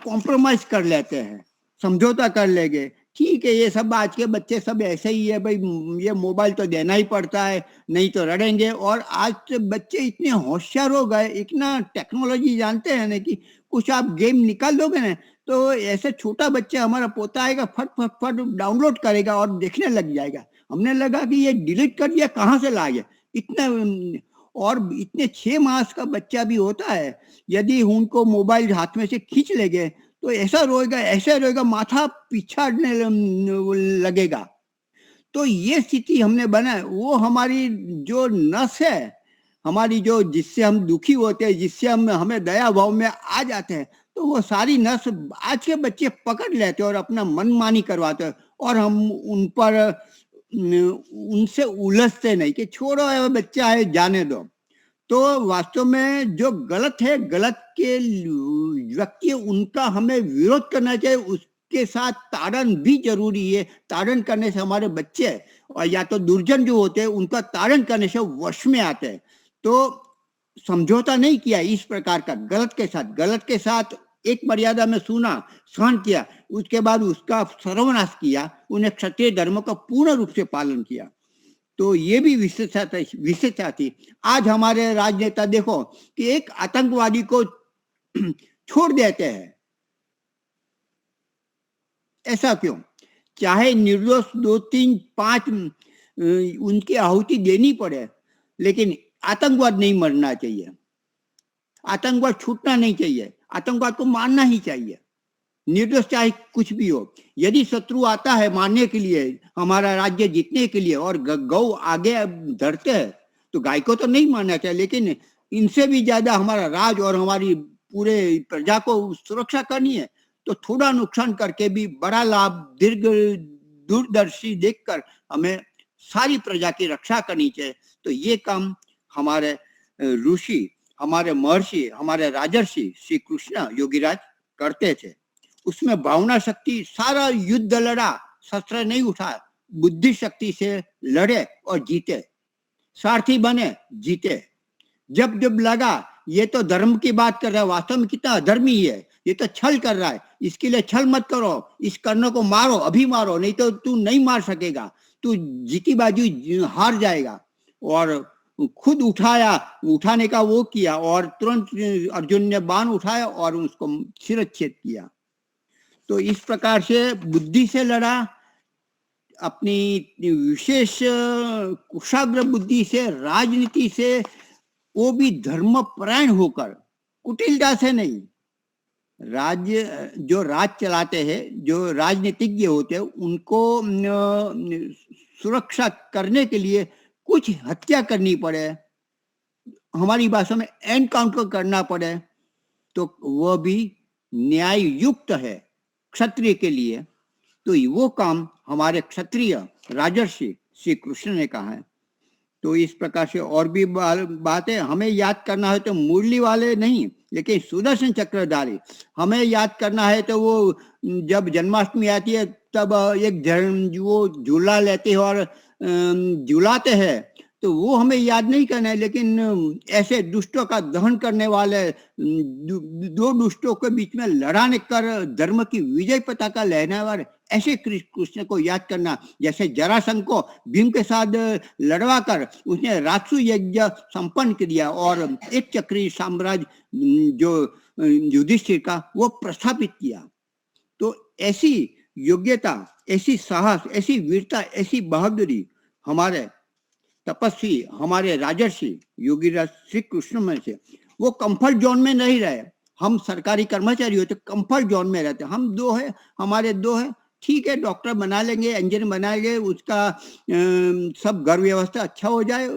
कॉम्प्रोमाइज कर लेते हैं, समझौता कर लेंगे, ठीक है ये सब आज के बच्चे सब ऐसे ही है भाई, ये मोबाइल तो देना ही पड़ता है, नहीं तो लड़ेंगे। और आज के बच्चे इतने होशियार हो गए, इतना टेक्नोलॉजी जानते हैं ना कि कुछ आप गेम निकाल दोगे ना, तो ऐसे छोटा बच्चा हमारा पोता आएगा, फट फट फट डाउनलोड करेगा और देखने लग जाएगा। हमने लगा कि ये डिलीट कर दिया, कहाँ से लाए इतना। और इतने 6 मास का बच्चा भी होता है, यदि उनको मोबाइल हाथ में से खींच लेंगे तो ऐसा रोएगा, माथा पिछाड़ने लगेगा। तो ये स्थिति हमने बनाए, वो हमारी जो नस है, हमारी जो जिससे हम दुखी होते हैं, जिससे हमें दया भाव में आ जाते हैं, तो वो सारी नस आज के बच्चे पकड़ लेते हैं और अपना मनमानी करवाते हैं, और हम उन पर उनसे उलझते नहीं कि छोड़ो ये बच्चा है, जाने दो। तो वास्तव में जो गलत है, गलत के व्यक्ति, उनका हमें विरोध करना चाहिए, उसके साथ ताड़न भी जरूरी है। ताड़न करने से हमारे बच्चे और या तो दुर्जन जो होते हैं, उनका ताड़न करने से वश में आते हैं। तो समझौता नहीं किया इस प्रकार का गलत के साथ एक मर्यादा में सुना, सहन किया, उसके बाद उसका सर्वनाश किया, उन्हें क्षत्रिय धर्म का पूर्ण रूप से पालन किया। तो ये भी विशेषता थी। आज हमारे राजनेता देखो कि एक आतंकवादी को छोड़ देते हैं, ऐसा क्यों? चाहे निर्दोष 2, 3, 5 उनकी आहुति देनी पड़े, लेकिन आतंकवाद नहीं मरना चाहिए, आतंकवाद छूटना नहीं चाहिए, आतंकवाद को मारना ही चाहिए, निर्दोष चाहे कुछ भी हो। यदि शत्रु आता है मारने के लिए, हमारा राज्य जीतने के लिए, और गौ आगे धरते हैं, तो गाय को तो नहीं मारना चाहिए, लेकिन इनसे भी ज्यादा हमारा राज और हमारी पूरे प्रजा को सुरक्षा करनी है, तो थोड़ा नुकसान करके भी बड़ा लाभ दूरदर्शी देखकर हमें सारी प्रजा की रक्षा करनी चाहिए। तो ये काम हमारे ऋषि, हमारे महर्षि, हमारे राजर्षि श्री कृष्ण योगीराज करते थे। उसमें भावना शक्ति, सारा युद्ध लड़ा, शस्त्र नहीं उठा, बुद्धि शक्ति से लड़े और जीते, सारथी बने, जीते। जब जब लगा ये तो धर्म की बात कर रहा है, वास्तव में कितना अधर्मी है, ये तो छल कर रहा है, इसके लिए छल मत करो, इस कर्ण को मारो, अभी मारो, नहीं तो तू नहीं मार सकेगा, तू जीती बाजी हार जाएगा। और खुद उठाने का वो किया, और तुरंत अर्जुन ने बाण उठाया और उसको शिरच्छेद किया। तो इस प्रकार से बुद्धि से लड़ा, अपनी विशेष कुशाग्र बुद्धि से, राजनीति से, वो भी धर्मपरायण होकर, कुटिलता से नहीं। जो राज चलाते हैं, जो राजनीतिज्ञ होते हैं, उनको सुरक्षा करने के लिए कुछ हत्या करनी पड़े, हमारी भाषा में एनकाउंटर करना पड़े, तो वह भी न्याय युक्त है क्षत्रिय के लिए। तो वो काम हमारे क्षत्रिय राजर्षि श्री कृष्ण ने कहा है। तो इस प्रकार से और भी बातें हमें याद करना है, तो मुरली वाले नहीं, लेकिन सुदर्शन चक्रधारी हमें याद करना है। तो वो जब जन्माष्टमी आती है, तब एक वो झूला लेते हैं और झूलाते हैं, तो वो हमें याद नहीं करना है। लेकिन ऐसे दुष्टों का दहन करने वाले, दो दुष्टों के बीच में लड़ाने कर धर्म की विजय पताका लहराने वाले ऐसे कृष्ण को याद करना। जैसे जरासंध को भीम के साथ लड़वा कर उसने राजसु यज्ञ संपन्न किया और एक चक्री साम्राज्य जो युधिष्ठिर का, वो प्रस्थापित किया। तो ऐसी योग्यता, ऐसी साहस, ऐसी वीरता, ऐसी बहादुरी हमारे तपस्वी, हमारे राजर्षि योगीराज श्री कृष्ण में से। वो कंफर्ट जोन में नहीं रहे। हम सरकारी कर्मचारी होते, कंफर्ट जोन में रहते। हम दो है, हमारे दो है, ठीक है, डॉक्टर बना लेंगे, इंजीनियर बना लेंगे, उसका सब घर व्यवस्था अच्छा हो जाए,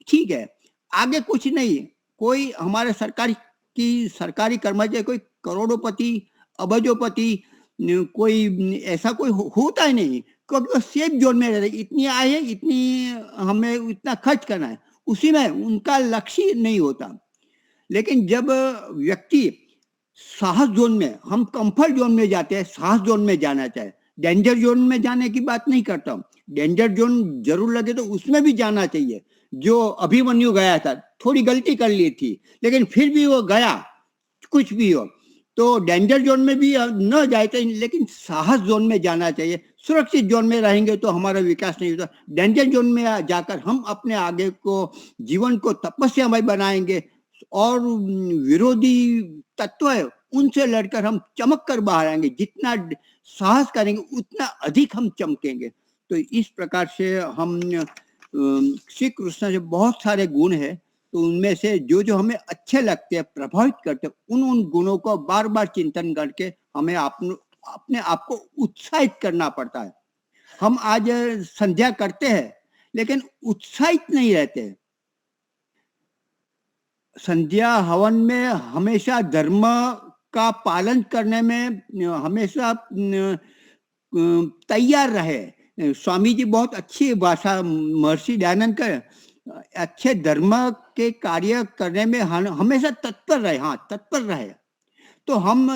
ठीक है, आगे कुछ नहीं। कोई हमारे सरकारी कर्मचारी कोई करोड़ोंपति, अबजोपति, कोई ऐसा कोई होता ही नहीं, क्योंकि वो सेफ जोन में रहते। इतनी आय है, इतनी हमें इतना खर्च करना है, उसी में उनका लक्ष्य नहीं होता। लेकिन जब व्यक्ति साहस जोन में, हम कंफर्ट जोन में जाते हैं, साहस जोन में जाना चाहे, डेंजर जोन में जाने की बात नहीं करता हूँ। डेंजर जोन जरूर लगे तो उसमें भी जाना चाहिए। जो अभिमन्यु गया था, थोड़ी गलती कर ली थी, लेकिन फिर भी वो गया, कुछ भी हो। तो डेंजर जोन में भी न जाए तो, लेकिन साहस जोन में जाना चाहिए। सुरक्षित जोन में रहेंगे तो हमारा विकास नहीं होता। डेंजर जोन में जाकर हम अपने आगे को जीवन को तपस्यामय बनाएंगे, और विरोधी तत्व है उनसे लड़कर हम चमक कर बाहर आएंगे। जितना साहस करेंगे उतना अधिक हम चमकेंगे। तो इस प्रकार से हम श्री कृष्ण से बहुत सारे गुण है, तो उनमें से जो जो हमें अच्छे लगते हैं, प्रभावित करते हैं, उन गुणों को बार बार चिंतन करके हमें अपने आप को उत्साहित करना पड़ता है। हम आज संध्या करते हैं लेकिन उत्साहित नहीं रहते। संध्या हवन में हमेशा धर्म का पालन करने में हमेशा तैयार रहे। स्वामी जी बहुत अच्छी भाषा, महर्षि दयानंद का, अच्छे धर्म के कार्य करने में हमेशा तत्पर रहे। हाँ, तत्पर रहे। तो हम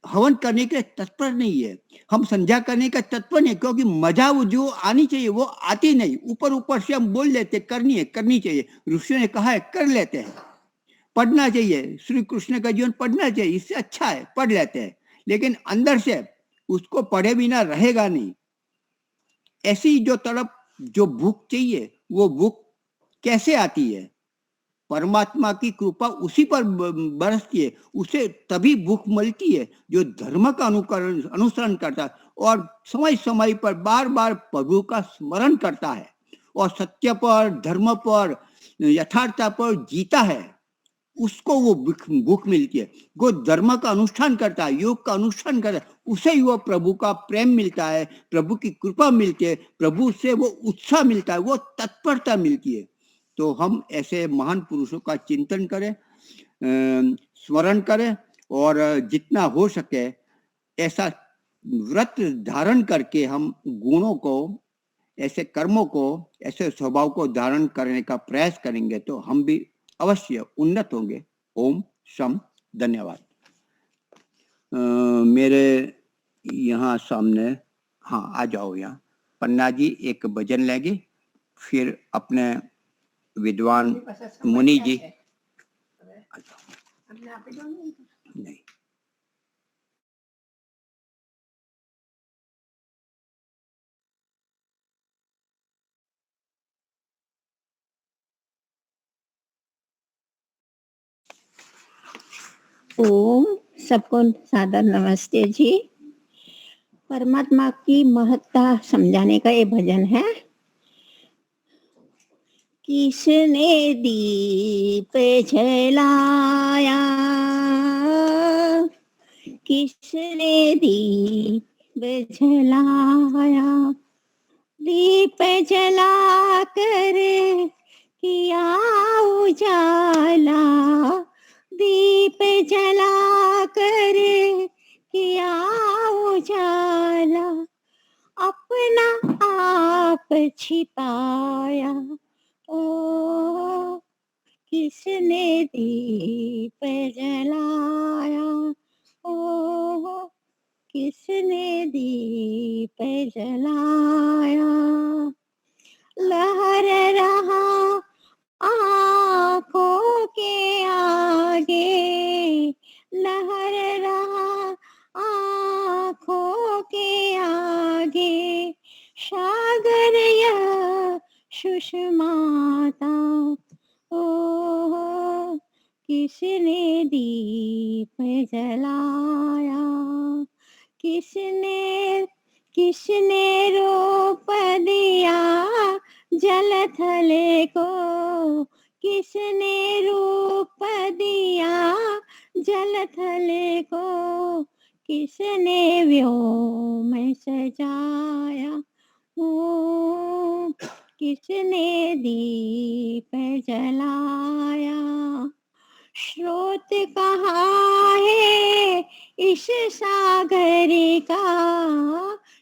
हवन करने के तत्पर नहीं है, हम संध्या करने का तत्पर नहीं, क्योंकि मजा वो जो आनी चाहिए वो आती नहीं। ऊपर ऊपर से हम बोल लेते करनी चाहिए, ऋषियों ने कहा है कर लेते हैं, पढ़ना चाहिए, श्री कृष्ण का जीवन पढ़ना चाहिए, इससे अच्छा है, पढ़ लेते हैं, लेकिन अंदर से उसको पढ़े बिना रहेगा नहीं। ऐसी जो तड़प, जो भूख चाहिए, वो भूख कैसे आती है? परमात्मा की कृपा उसी पर बरसती है, उसे तभी भूख मिलती है जो धर्म का अनुसरण करता है और समय समय पर बार बार प्रभु का स्मरण करता है और सत्य पर, धर्म पर, यथार्थता पर जीता है, उसको वो भूख मिलती है। वो धर्म का अनुष्ठान करता है, योग का अनुष्ठान करता है, उसे ही वो प्रभु का प्रेम मिलता है, प्रभु की कृपा मिलती है, प्रभु से वो उत्साह मिलता है, वो तत्परता मिलती है। तो हम ऐसे महान पुरुषों का चिंतन करें, स्मरण करें और जितना हो सके ऐसा व्रत धारण करके हम गुणों को, ऐसे कर्मों को, ऐसे स्वभाव को धारण करने का प्रयास करेंगे तो हम भी अवश्य उन्नत होंगे। ओम शम, धन्यवाद। मेरे यहाँ सामने, हाँ आ जाओ यहाँ, पन्ना जी एक भजन लेंगे, फिर अपने विद्वान मुनि जी। नहीं, ओम, सबको सादर नमस्ते जी। परमात्मा की महत्ता समझाने का ये भजन है। किसने दीप जलाया, किसने दीप जलाया, दीप जला कर किया उजाला, दीप जला कर किया उजाला, अपना आप छिपाया। ओ किसने दीप जलाया, ओ किसने दीप जलाया, लहर रहा आँखों के आगे, लहर रहा आँखों के आगे, सागर यह सुषमाता। ओ किसने दीप जलाया, किसने किसने रोप दिया जल थले को, किसने रूप दिया जल थले को, किसने व्योम सजाया। ओ किसने दीप जलाया, स्रोत कहाँ है इस सागर का,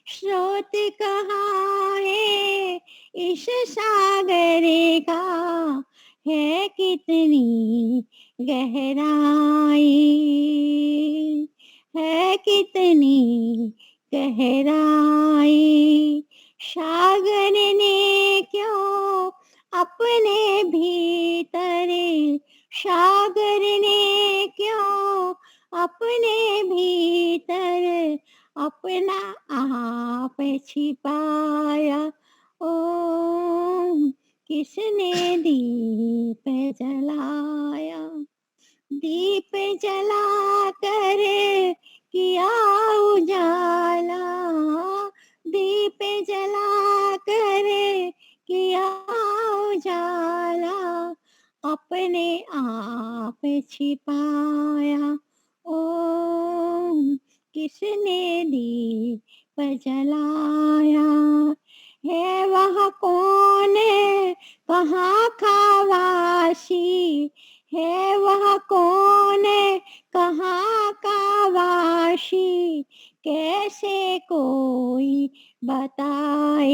स्रोत कहाँ है इस सागर का, है कितनी गहराई, है कितनी गहराई, सागर ने क्यों अपने भीतर, सागर ने क्यों अपने भीतर अपना आप छिपाया। ओ किसने दीप जलाया, दीप जला कर किया उजाला, दीप जला कर किया उजाला, अपने आप छिपाया। ओम किसने दीप जलाया, है वह कौन कहाँ खावासी, है वह कौन कहाँ का वाशी, कैसे कोई बताए,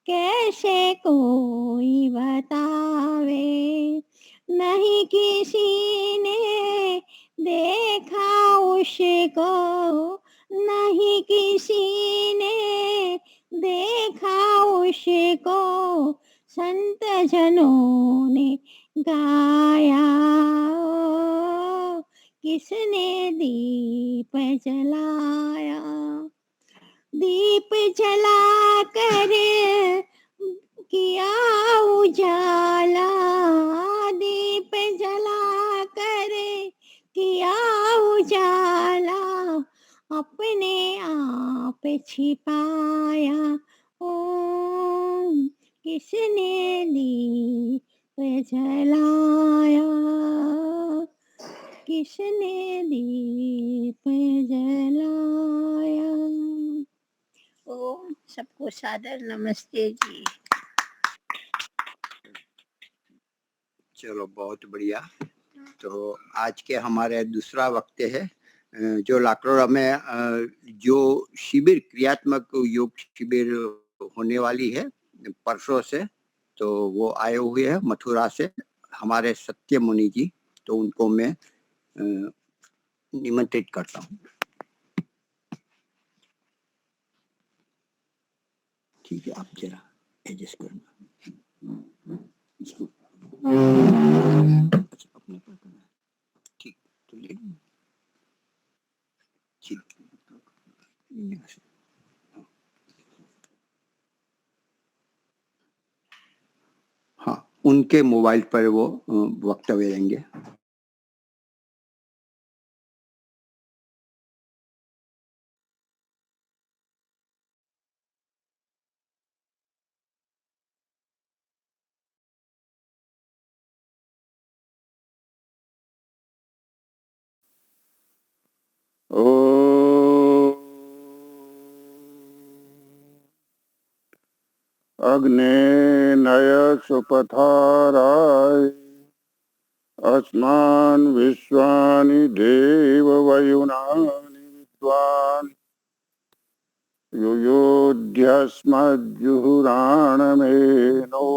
कैसे कोई बतावे। नहीं किसी ने देखा उसको, नहीं किसी ने देखा उसको, संत जनों ने गाया। किसने दीप जलाया, दीप जला कर किया उजाला, दीप जला कर किया उजाला, अपने आप छिपाया। ओम किसने दीप जलाया, किसने दीप जलाया। ओम सबको सादर नमस्ते जी। चलो बहुत बढ़िया। तो आज के हमारे दूसरा वक्तव्य है जो लाकड़ोरा में जो शिविर क्रियात्मक योग शिविर होने वाली है परसों से, तो वो आए हुए हैं मथुरा से हमारे सत्य मुनि जी, तो उनको मैं निमंत्रित करता हूँ। ठीक है, आप जरा एडजस्ट करना इसको। अच्छा, अपने पर करना है। ठीक, तो ले लो। ठीक, यहाँ से। हाँ, उनके मोबाइल पर वो वक्तव्य देंगे। अग्ने नय सुपथाराय अस्मान् विश्वानि देववयुनानि विद्वान् युयोध्यस्मज्जुहुराणमेनो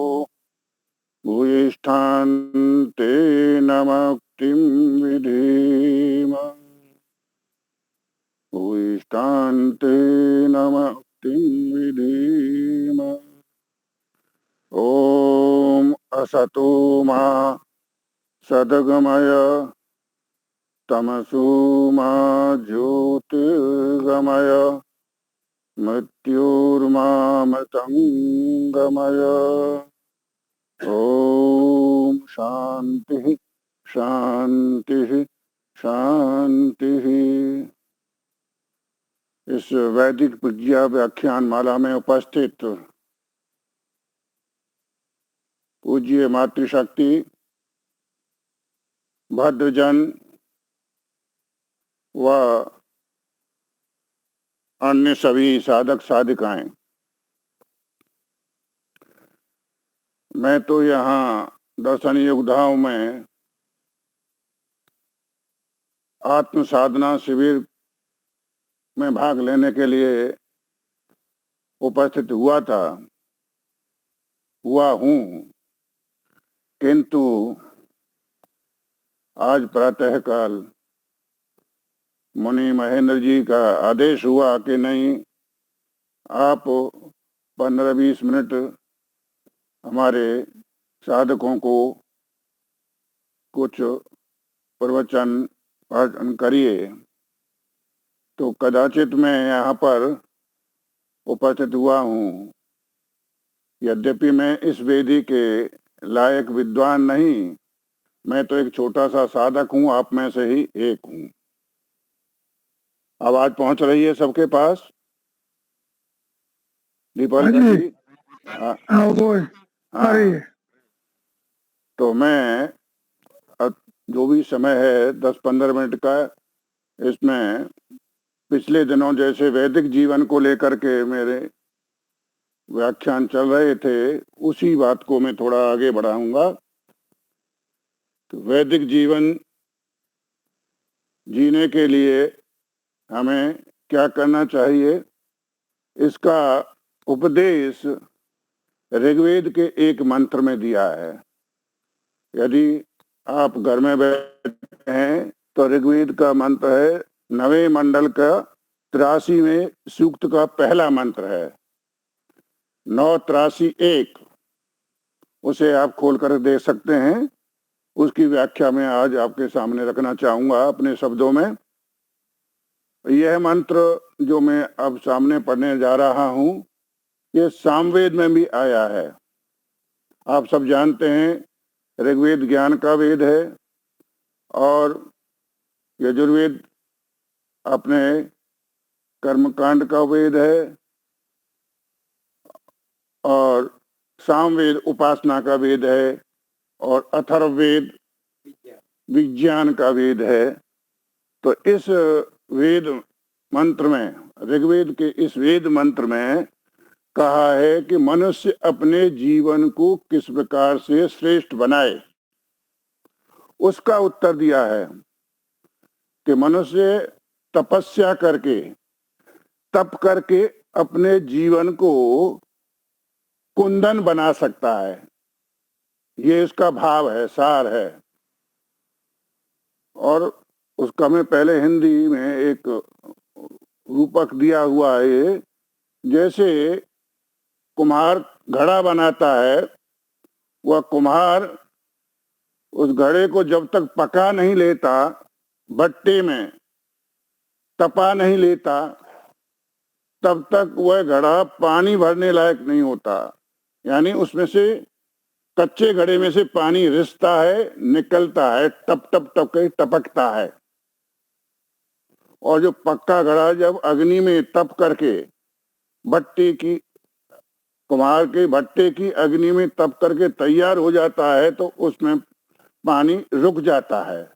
भूयिष्ठान्ते नमक्तिं विधीम, भूयिष्ठान्ते नमक्तिं विधीम। ओम असतो मा सद्गमय तमसो मा ज्योतिर्गमय मृत्युर्मामृतंगमय। ओम शांति शांति शांति। इस वैदिक प्रज्ञा व्याख्यान माला में उपस्थित पूज्य मातृशक्ति, भद्रजन व अन्य सभी साधक साधिकाएं, मैं तो यहाँ दर्शन योद्धाओं में आत्म साधना शिविर में भाग लेने के लिए उपस्थित हुआ हूँ, किंतु आज प्रातःकाल मुनि महेंद्र जी का आदेश हुआ कि नहीं, आप 15-20 मिनट हमारे साधकों को कुछ प्रवचन पाठन करिए। तो कदाचित मैं यहाँ पर उपस्थित हुआ हूँ। यद्यपि मैं इस वेदी के लायक विद्वान नहीं, मैं तो एक छोटा सा साधक हूँ, आप में से ही एक हूँ। आवाज पहुंच रही है सबके पास? दीपालिका हाँ जी। जी? हाँ वो आ रही है। तो मैं अब जो भी समय है 10-15 मिनट का, इसमें पिछले दिनों जैसे वैदिक जीवन को लेकर के मेरे व्याख्यान चल रहे थे, उसी बात को मैं थोड़ा आगे बढ़ाऊंगा। तो वैदिक जीवन जीने के लिए हमें क्या करना चाहिए, इसका उपदेश ऋग्वेद के एक मंत्र में दिया है। यदि आप घर में बैठे हैं तो ऋग्वेद का मंत्र है, 9वें मंडल का 83वें सूक्त का पहला मंत्र है, 983-1। उसे आप खोल कर देख सकते हैं। उसकी व्याख्या मैं आज आपके सामने रखना चाहूंगा अपने शब्दों में। यह मंत्र जो मैं अब सामने पढ़ने जा रहा हूं, ये सामवेद में भी आया है। आप सब जानते हैं ऋग्वेद ज्ञान का वेद है और यजुर्वेद अपने कर्मकांड का वेद है और सामवेद उपासना का वेद है और अथर्ववेद विज्ञान का वेद है। तो इस वेद मंत्र में, ऋग्वेद के इस वेद मंत्र में कहा है कि मनुष्य अपने जीवन को किस प्रकार से श्रेष्ठ बनाए। उसका उत्तर दिया है कि मनुष्य तपस्या करके, तप करके अपने जीवन को कुंदन बना सकता है। ये इसका भाव है, सार है। और उसका मैं पहले हिंदी में एक रूपक दिया हुआ है। जैसे कुम्हार घड़ा बनाता है, वह कुम्हार उस घड़े को जब तक पका नहीं लेता, भट्टे में तपा नहीं लेता, तब तक वह घड़ा पानी भरने लायक नहीं होता। यानी उसमें से, कच्चे घड़े में से पानी रिसता है, निकलता है, टप टप टप के टपकता है। और जो पक्का घड़ा जब अग्नि में तप करके, भट्टे की, कुम्हार के भट्टे की अग्नि में तप करके तैयार हो जाता है, तो उसमें पानी रुक जाता है।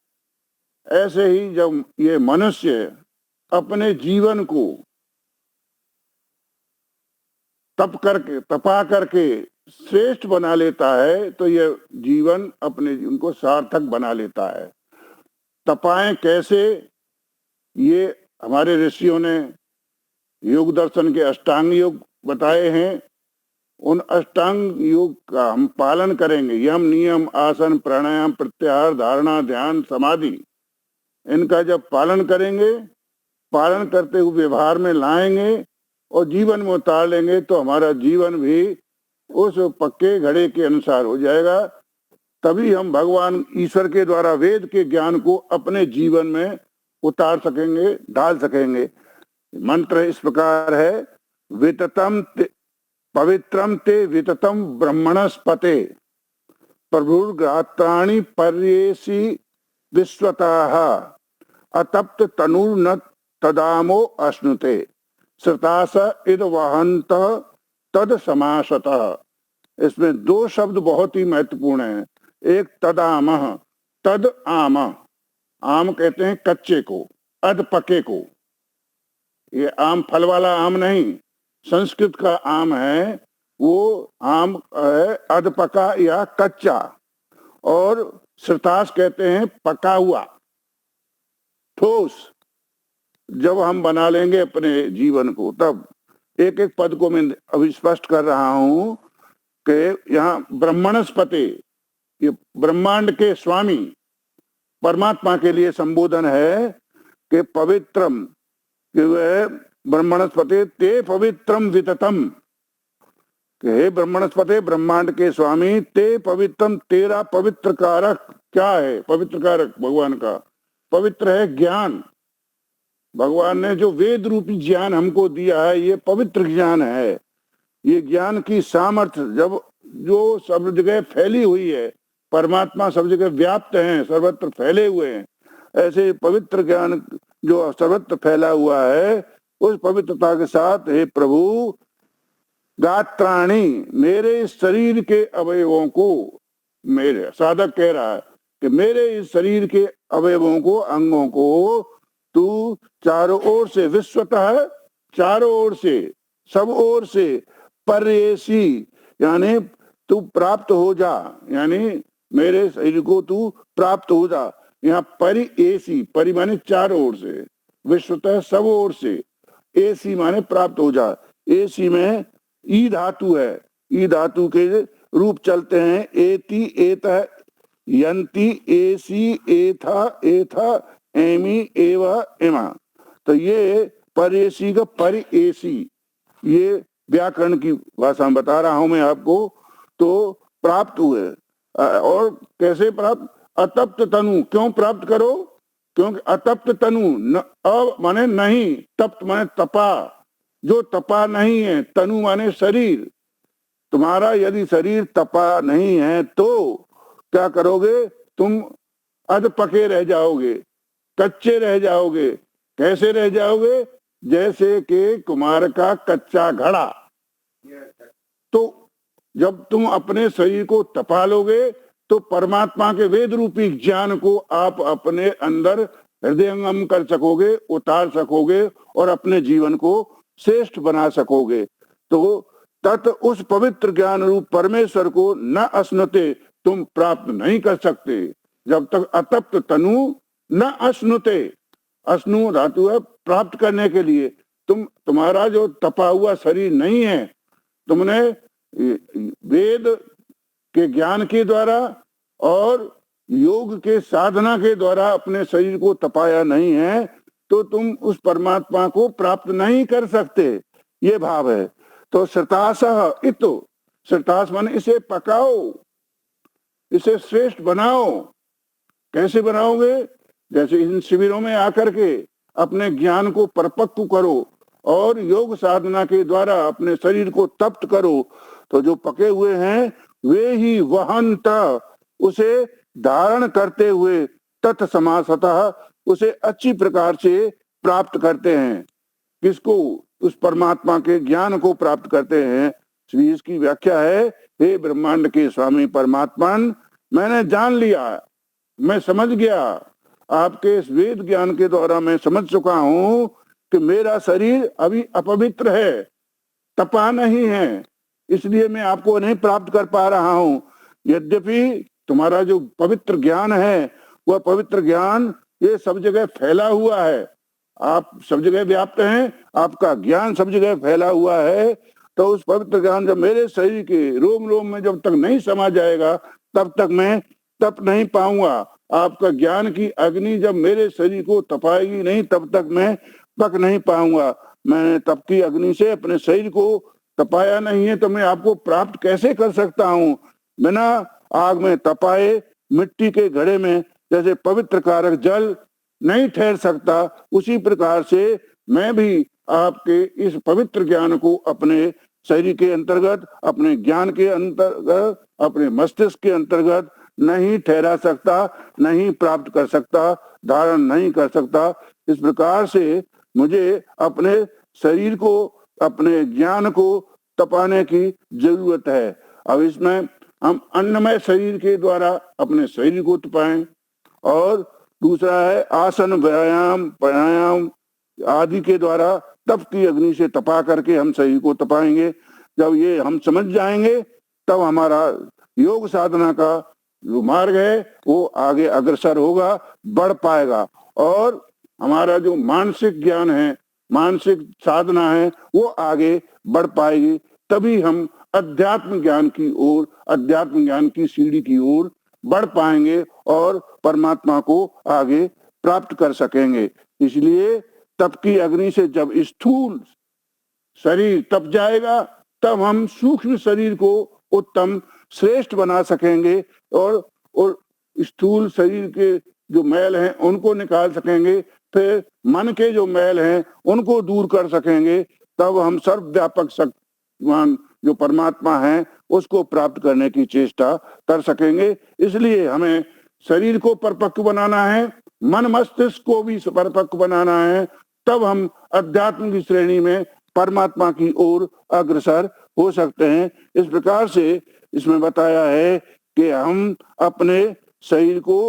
ऐसे ही जब ये मनुष्य अपने जीवन को तपा करके श्रेष्ठ बना लेता है, तो यह जीवन अपने जीवन को सार्थक बना लेता है। तपाएं कैसे, ये हमारे ऋषियों ने योग दर्शन के अष्टांग योग बताए हैं। उन अष्टांग योग का हम पालन करेंगे, यम नियम आसन प्राणायाम प्रत्याहार धारणा ध्यान समाधि, इनका जब पालन करेंगे, पालन करते हुए व्यवहार में लाएंगे और जीवन में उतार लेंगे, तो हमारा जीवन भी उस पक्के घड़े के अनुसार हो जाएगा। तभी हम भगवान ईश्वर के द्वारा वेद के ज्ञान को अपने जीवन में उतार सकेंगे, ढाल सकेंगे। मंत्र इस प्रकार है, विततम पवित्रम ते विततम ब्रह्मणस्पते प्रभुर्गात्राणि पर्येषि विश्वतः अतप्त तनुर्न तदामो अश्नुते श्रुतास इद वहंत तद समासतः। इसमें दो शब्द बहुत ही महत्वपूर्ण हैं। एक तदाम, तद आम, आम कहते हैं कच्चे को, अध पके को। ये आम फल वाला आम नहीं, संस्कृत का आम है, वो आम है अध पका या कच्चा। और श्रुतास कहते हैं पका हुआ, ठोस। जब हम बना लेंगे अपने जीवन को, तब एक एक पद को मैं अभी स्पष्ट कर रहा हूं कि यहाँ ब्रह्मणस्पति, ये ब्रह्मांड के स्वामी परमात्मा के लिए संबोधन है कि पवित्रम, कि वह ब्रह्मणस्पति ते पवित्रम विततम, कि हे ब्रह्मणस्पति ब्रह्मांड के स्वामी, ते पवित्रम, तेरा पवित्र कारक क्या है? पवित्र कारक भगवान का पवित्र है ज्ञान। भगवान ने जो वेद रूपी ज्ञान हमको दिया है, ये पवित्र ज्ञान है। ये ज्ञान की सामर्थ्य जब जो सब जगह फैली हुई है, परमात्मा सब जगह व्याप्त हैं, सर्वत्र फैले हुए हैं, ऐसे पवित्र ज्ञान जो सर्वत्र फैला हुआ है, उस पवित्रता के साथ हे प्रभु गात्राणी, मेरे इस शरीर के अवयवों को, मेरे साधक कह रहा है कि मेरे इस शरीर के अवयवों को, अंगों को तू चारों ओर से, विश्वतः चारों ओर से, सब ओर से, परेसी यानी तू प्राप्त हो जा, यानी मेरे शरीर को तू प्राप्त हो जा। यहाँ परिएसी, परि माने चारों ओर से, विश्वतः सब ओर से, एसी माने प्राप्त हो जा। एसी में ई धातु है, ई धातु के रूप चलते हैं, एति, एतः, यंती, एसी, एथा, एथा, एमी, एवा, एमा। तो ये परेसी का परिएसी, ये व्याकरण की भाषा में बता रहा हूं मैं आपको। तो प्राप्त हुए, और कैसे प्राप्त? अतप्त तनु, क्यों प्राप्त करो? क्योंकि अतप्त तनु, माने नहीं, तप्त माने तपा, जो तपा नहीं है, तनु माने शरीर। तुम्हारा यदि शरीर तपा नहीं है तो क्या करोगे? तुम अध पके रह जाओगे, कच्चे रह जाओगे। कैसे रह जाओगे? जैसे कि कुम्हार का कच्चा घड़ा। तो जब तुम अपने शरीर को तपा लोगे तो परमात्मा के वेद रूपी ज्ञान को आप अपने अंदर हृदयंगम कर सकोगे, उतार सकोगे और अपने जीवन को श्रेष्ठ बना सकोगे। तो तत् उस पवित्र ज्ञान रूप परमेश्वर को न अश्नुते तुम प्राप्त नहीं कर सकते जब तक अतप्त तनु न अश्नुते। अश्नु धातु है प्राप्त करने के लिए। तुम्हारा जो तपा हुआ शरीर नहीं है, तुमने वेद के ज्ञान के द्वारा और योग के साधना के द्वारा अपने शरीर को तपाया नहीं है, तो तुम उस परमात्मा को प्राप्त नहीं कर सकते। ये भाव है। तो श्रतासः इतो, श्रतास माने इसे पकाओ, इसे श्रेष्ठ बनाओ। कैसे बनाओगे? जैसे इन शिविरों में आकर के अपने ज्ञान को परिपक्व करो और योग साधना के द्वारा अपने शरीर को तप्त करो, तो जो पके हुए हैं वे ही वहंत, उसे धारण करते हुए तत्समासतः उसे अच्छी प्रकार से प्राप्त करते हैं। किसको? उस परमात्मा के ज्ञान को प्राप्त करते हैं। इसकी व्याख्या है, हे ब्रह्मांड के स्वामी परमात्मन, मैंने जान लिया, मैं समझ गया, आपके इस वेद ज्ञान के द्वारा मैं समझ चुका हूं कि मेरा शरीर अभी अपवित्र है, तपा नहीं है, इसलिए मैं आपको नहीं प्राप्त कर पा रहा हूं। यद्यपि तुम्हारा जो पवित्र ज्ञान है, वह पवित्र ज्ञान ये सब जगह फैला हुआ है, आप सब जगह व्याप्त हैं, आपका ज्ञान सब जगह फैला हुआ है। तो उस पवित्र ज्ञान जब मेरे शरीर के रोम रोम में जब तक नहीं समा जाएगा, तब तक मैं तप नहीं पाऊंगा। आपका ज्ञान की अग्नि जब मेरे शरीर को तपाएगी नहीं, तब तक मैं पक नहीं पाऊंगा। मैंने तप की अग्नि से अपने शरीर को तपाया नहीं है, तो मैं आपको प्राप्त कैसे कर सकता हूँ? बिना आग में तपाए मिट्टी के घड़े में जैसे पवित्र कारक जल नहीं ठहर सकता, उसी प्रकार से मैं भी आपके इस पवित्र ज्ञान को अपने शरीर के अंतर्गत, अपने ज्ञान के अंतर्गत, अपने मस्तिष्क के अंतर्गत नहीं ठहरा सकता, नहीं प्राप्त कर सकता, धारण नहीं कर सकता। इस प्रकार से मुझे अपने शरीर को, अपने ज्ञान को तपाने की जरूरत है। अब इसमें हम अन्नमय शरीर के द्वारा अपने शरीर को तपाएं, और दूसरा है आसन, व्यायाम, प्राणायाम आदि के द्वारा तप की अग्नि से तपा करके हम शरीर को तपाएंगे। जब ये हम समझ जाएंगे, तब हमारा योग साधना का जो मार्ग है वो आगे अग्रसर होगा, बढ़ पाएगा, और हमारा जो मानसिक ज्ञान है, मानसिक साधना है, वो आगे बढ़ पाएगी। तभी हम अध्यात्म ज्ञान की ओर, अध्यात्म ज्ञान की सीढ़ी की ओर बढ़ पाएंगे और परमात्मा को आगे प्राप्त कर सकेंगे। इसलिए तप की अग्नि से जब स्थूल शरीर तप जाएगा, तब हम सूक्ष्म शरीर को उत्तम श्रेष्ठ बना सकेंगे, और स्थूल शरीर के जो मैल हैं उनको निकाल सकेंगे, फिर मन के जो मैल हैं उनको दूर कर सकेंगे। तब हम सर्वव्यापक शक्तिमान जो परमात्मा है उसको प्राप्त करने की चेष्टा कर सकेंगे। इसलिए हमें शरीर को परिपक्व बनाना है, मन मस्तिष्क को भी परिपक्व बनाना है, तब हम अध्यात्म की श्रेणी में परमात्मा की ओर अग्रसर हो सकते हैं। इस प्रकार से इसमें बताया है कि हम अपने शरीर को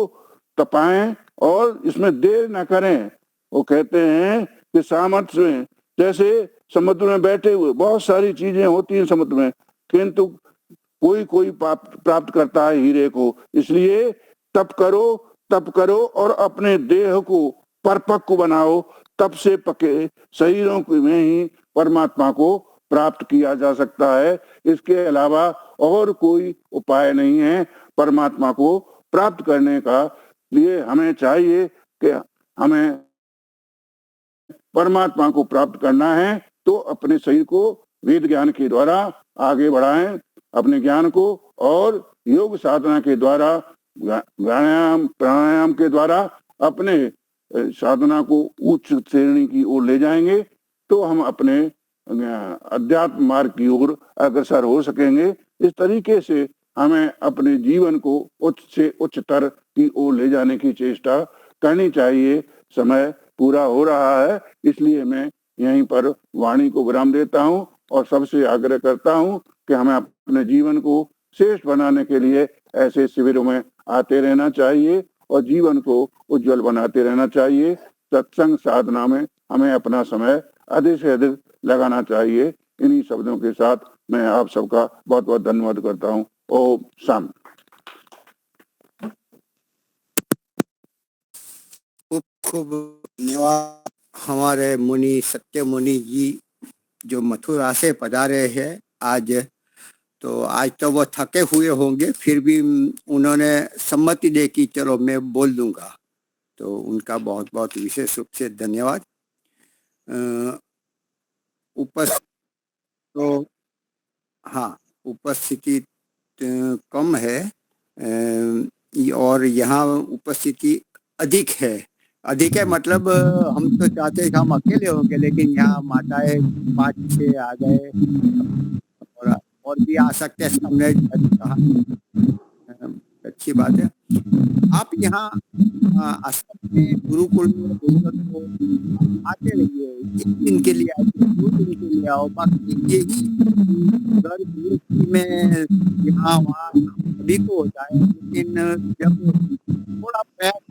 तपाएं और इसमें देर न करें। वो कहते हैं कि सामर्थ्य में, जैसे समुद्र में बैठे हुए बहुत सारी चीजें होती हैं समुद्र में, किंतु कोई कोई प्राप्त करता है हीरे को। इसलिए तप करो और अपने देह को परिपक्व बनाओ, तब से पके शरीरों में ही परमात्मा को प्राप्त किया जा सकता है। इसके अलावा और कोई उपाय नहीं है परमात्मा को प्राप्त करने का। लिए हमें चाहिए कि हमें परमात्मा को प्राप्त करना है तो अपने शरीर को वेद ज्ञान के द्वारा आगे बढ़ाएं, अपने ज्ञान को, और योग साधना के द्वारा, व्यायाम प्राणायाम के द्वारा अपने साधना को उच्च श्रेणी की ओर ले जाएंगे तो हम अपने अध्यात्म मार्ग की ओर अग्रसर हो सकेंगे। इस तरीके से हमें अपने जीवन को उच्च से उच्चतर की ओर ले जाने की चेष्टा करनी चाहिए। समय पूरा हो रहा है, इसलिए मैं यहीं पर वाणी को विराम देता हूं और सबसे आग्रह करता हूं कि हमें अपने जीवन को श्रेष्ठ बनाने के लिए ऐसे शिविरों में आते रहना चाहिए और जीवन को उज्जवल बनाते रहना चाहिए। सत्संग साधना में हमें अपना समय अधिक से अधिक लगाना चाहिए। इन्हीं शब्दों के साथ मैं आप सबका बहुत बहुत धन्यवाद करता हूँ। ओम शांति। खूब धन्यवाद हमारे मुनि सत्य मुनि जी जो मथुरा से पधारे हैं आज। तो आज तो वो थके हुए होंगे, फिर भी उन्होंने सम्मति दे कि चलो मैं बोल दूंगा, तो उनका बहुत बहुत विशेष रूप से धन्यवाद। तो हाँ, उपस्थिति कम है और यहाँ उपस्थिति अधिक है। अधिक है मतलब हम तो चाहते हैं कि हम अकेले होंगे, लेकिन यहाँ माताएं 5-6 आ गए और भी आ सकते हैं, हमने कहा अच्छी बात है। आप यहाँ आश्रम में गुरुकुल में तो आते रहिए, 1 दिन के लिए आए, 2 दिन के लिए आओ, बाकी यही घर गृहस्थी में यहाँ वहाँ सभी को होता है, लेकिन जब थोड़ा प्रयास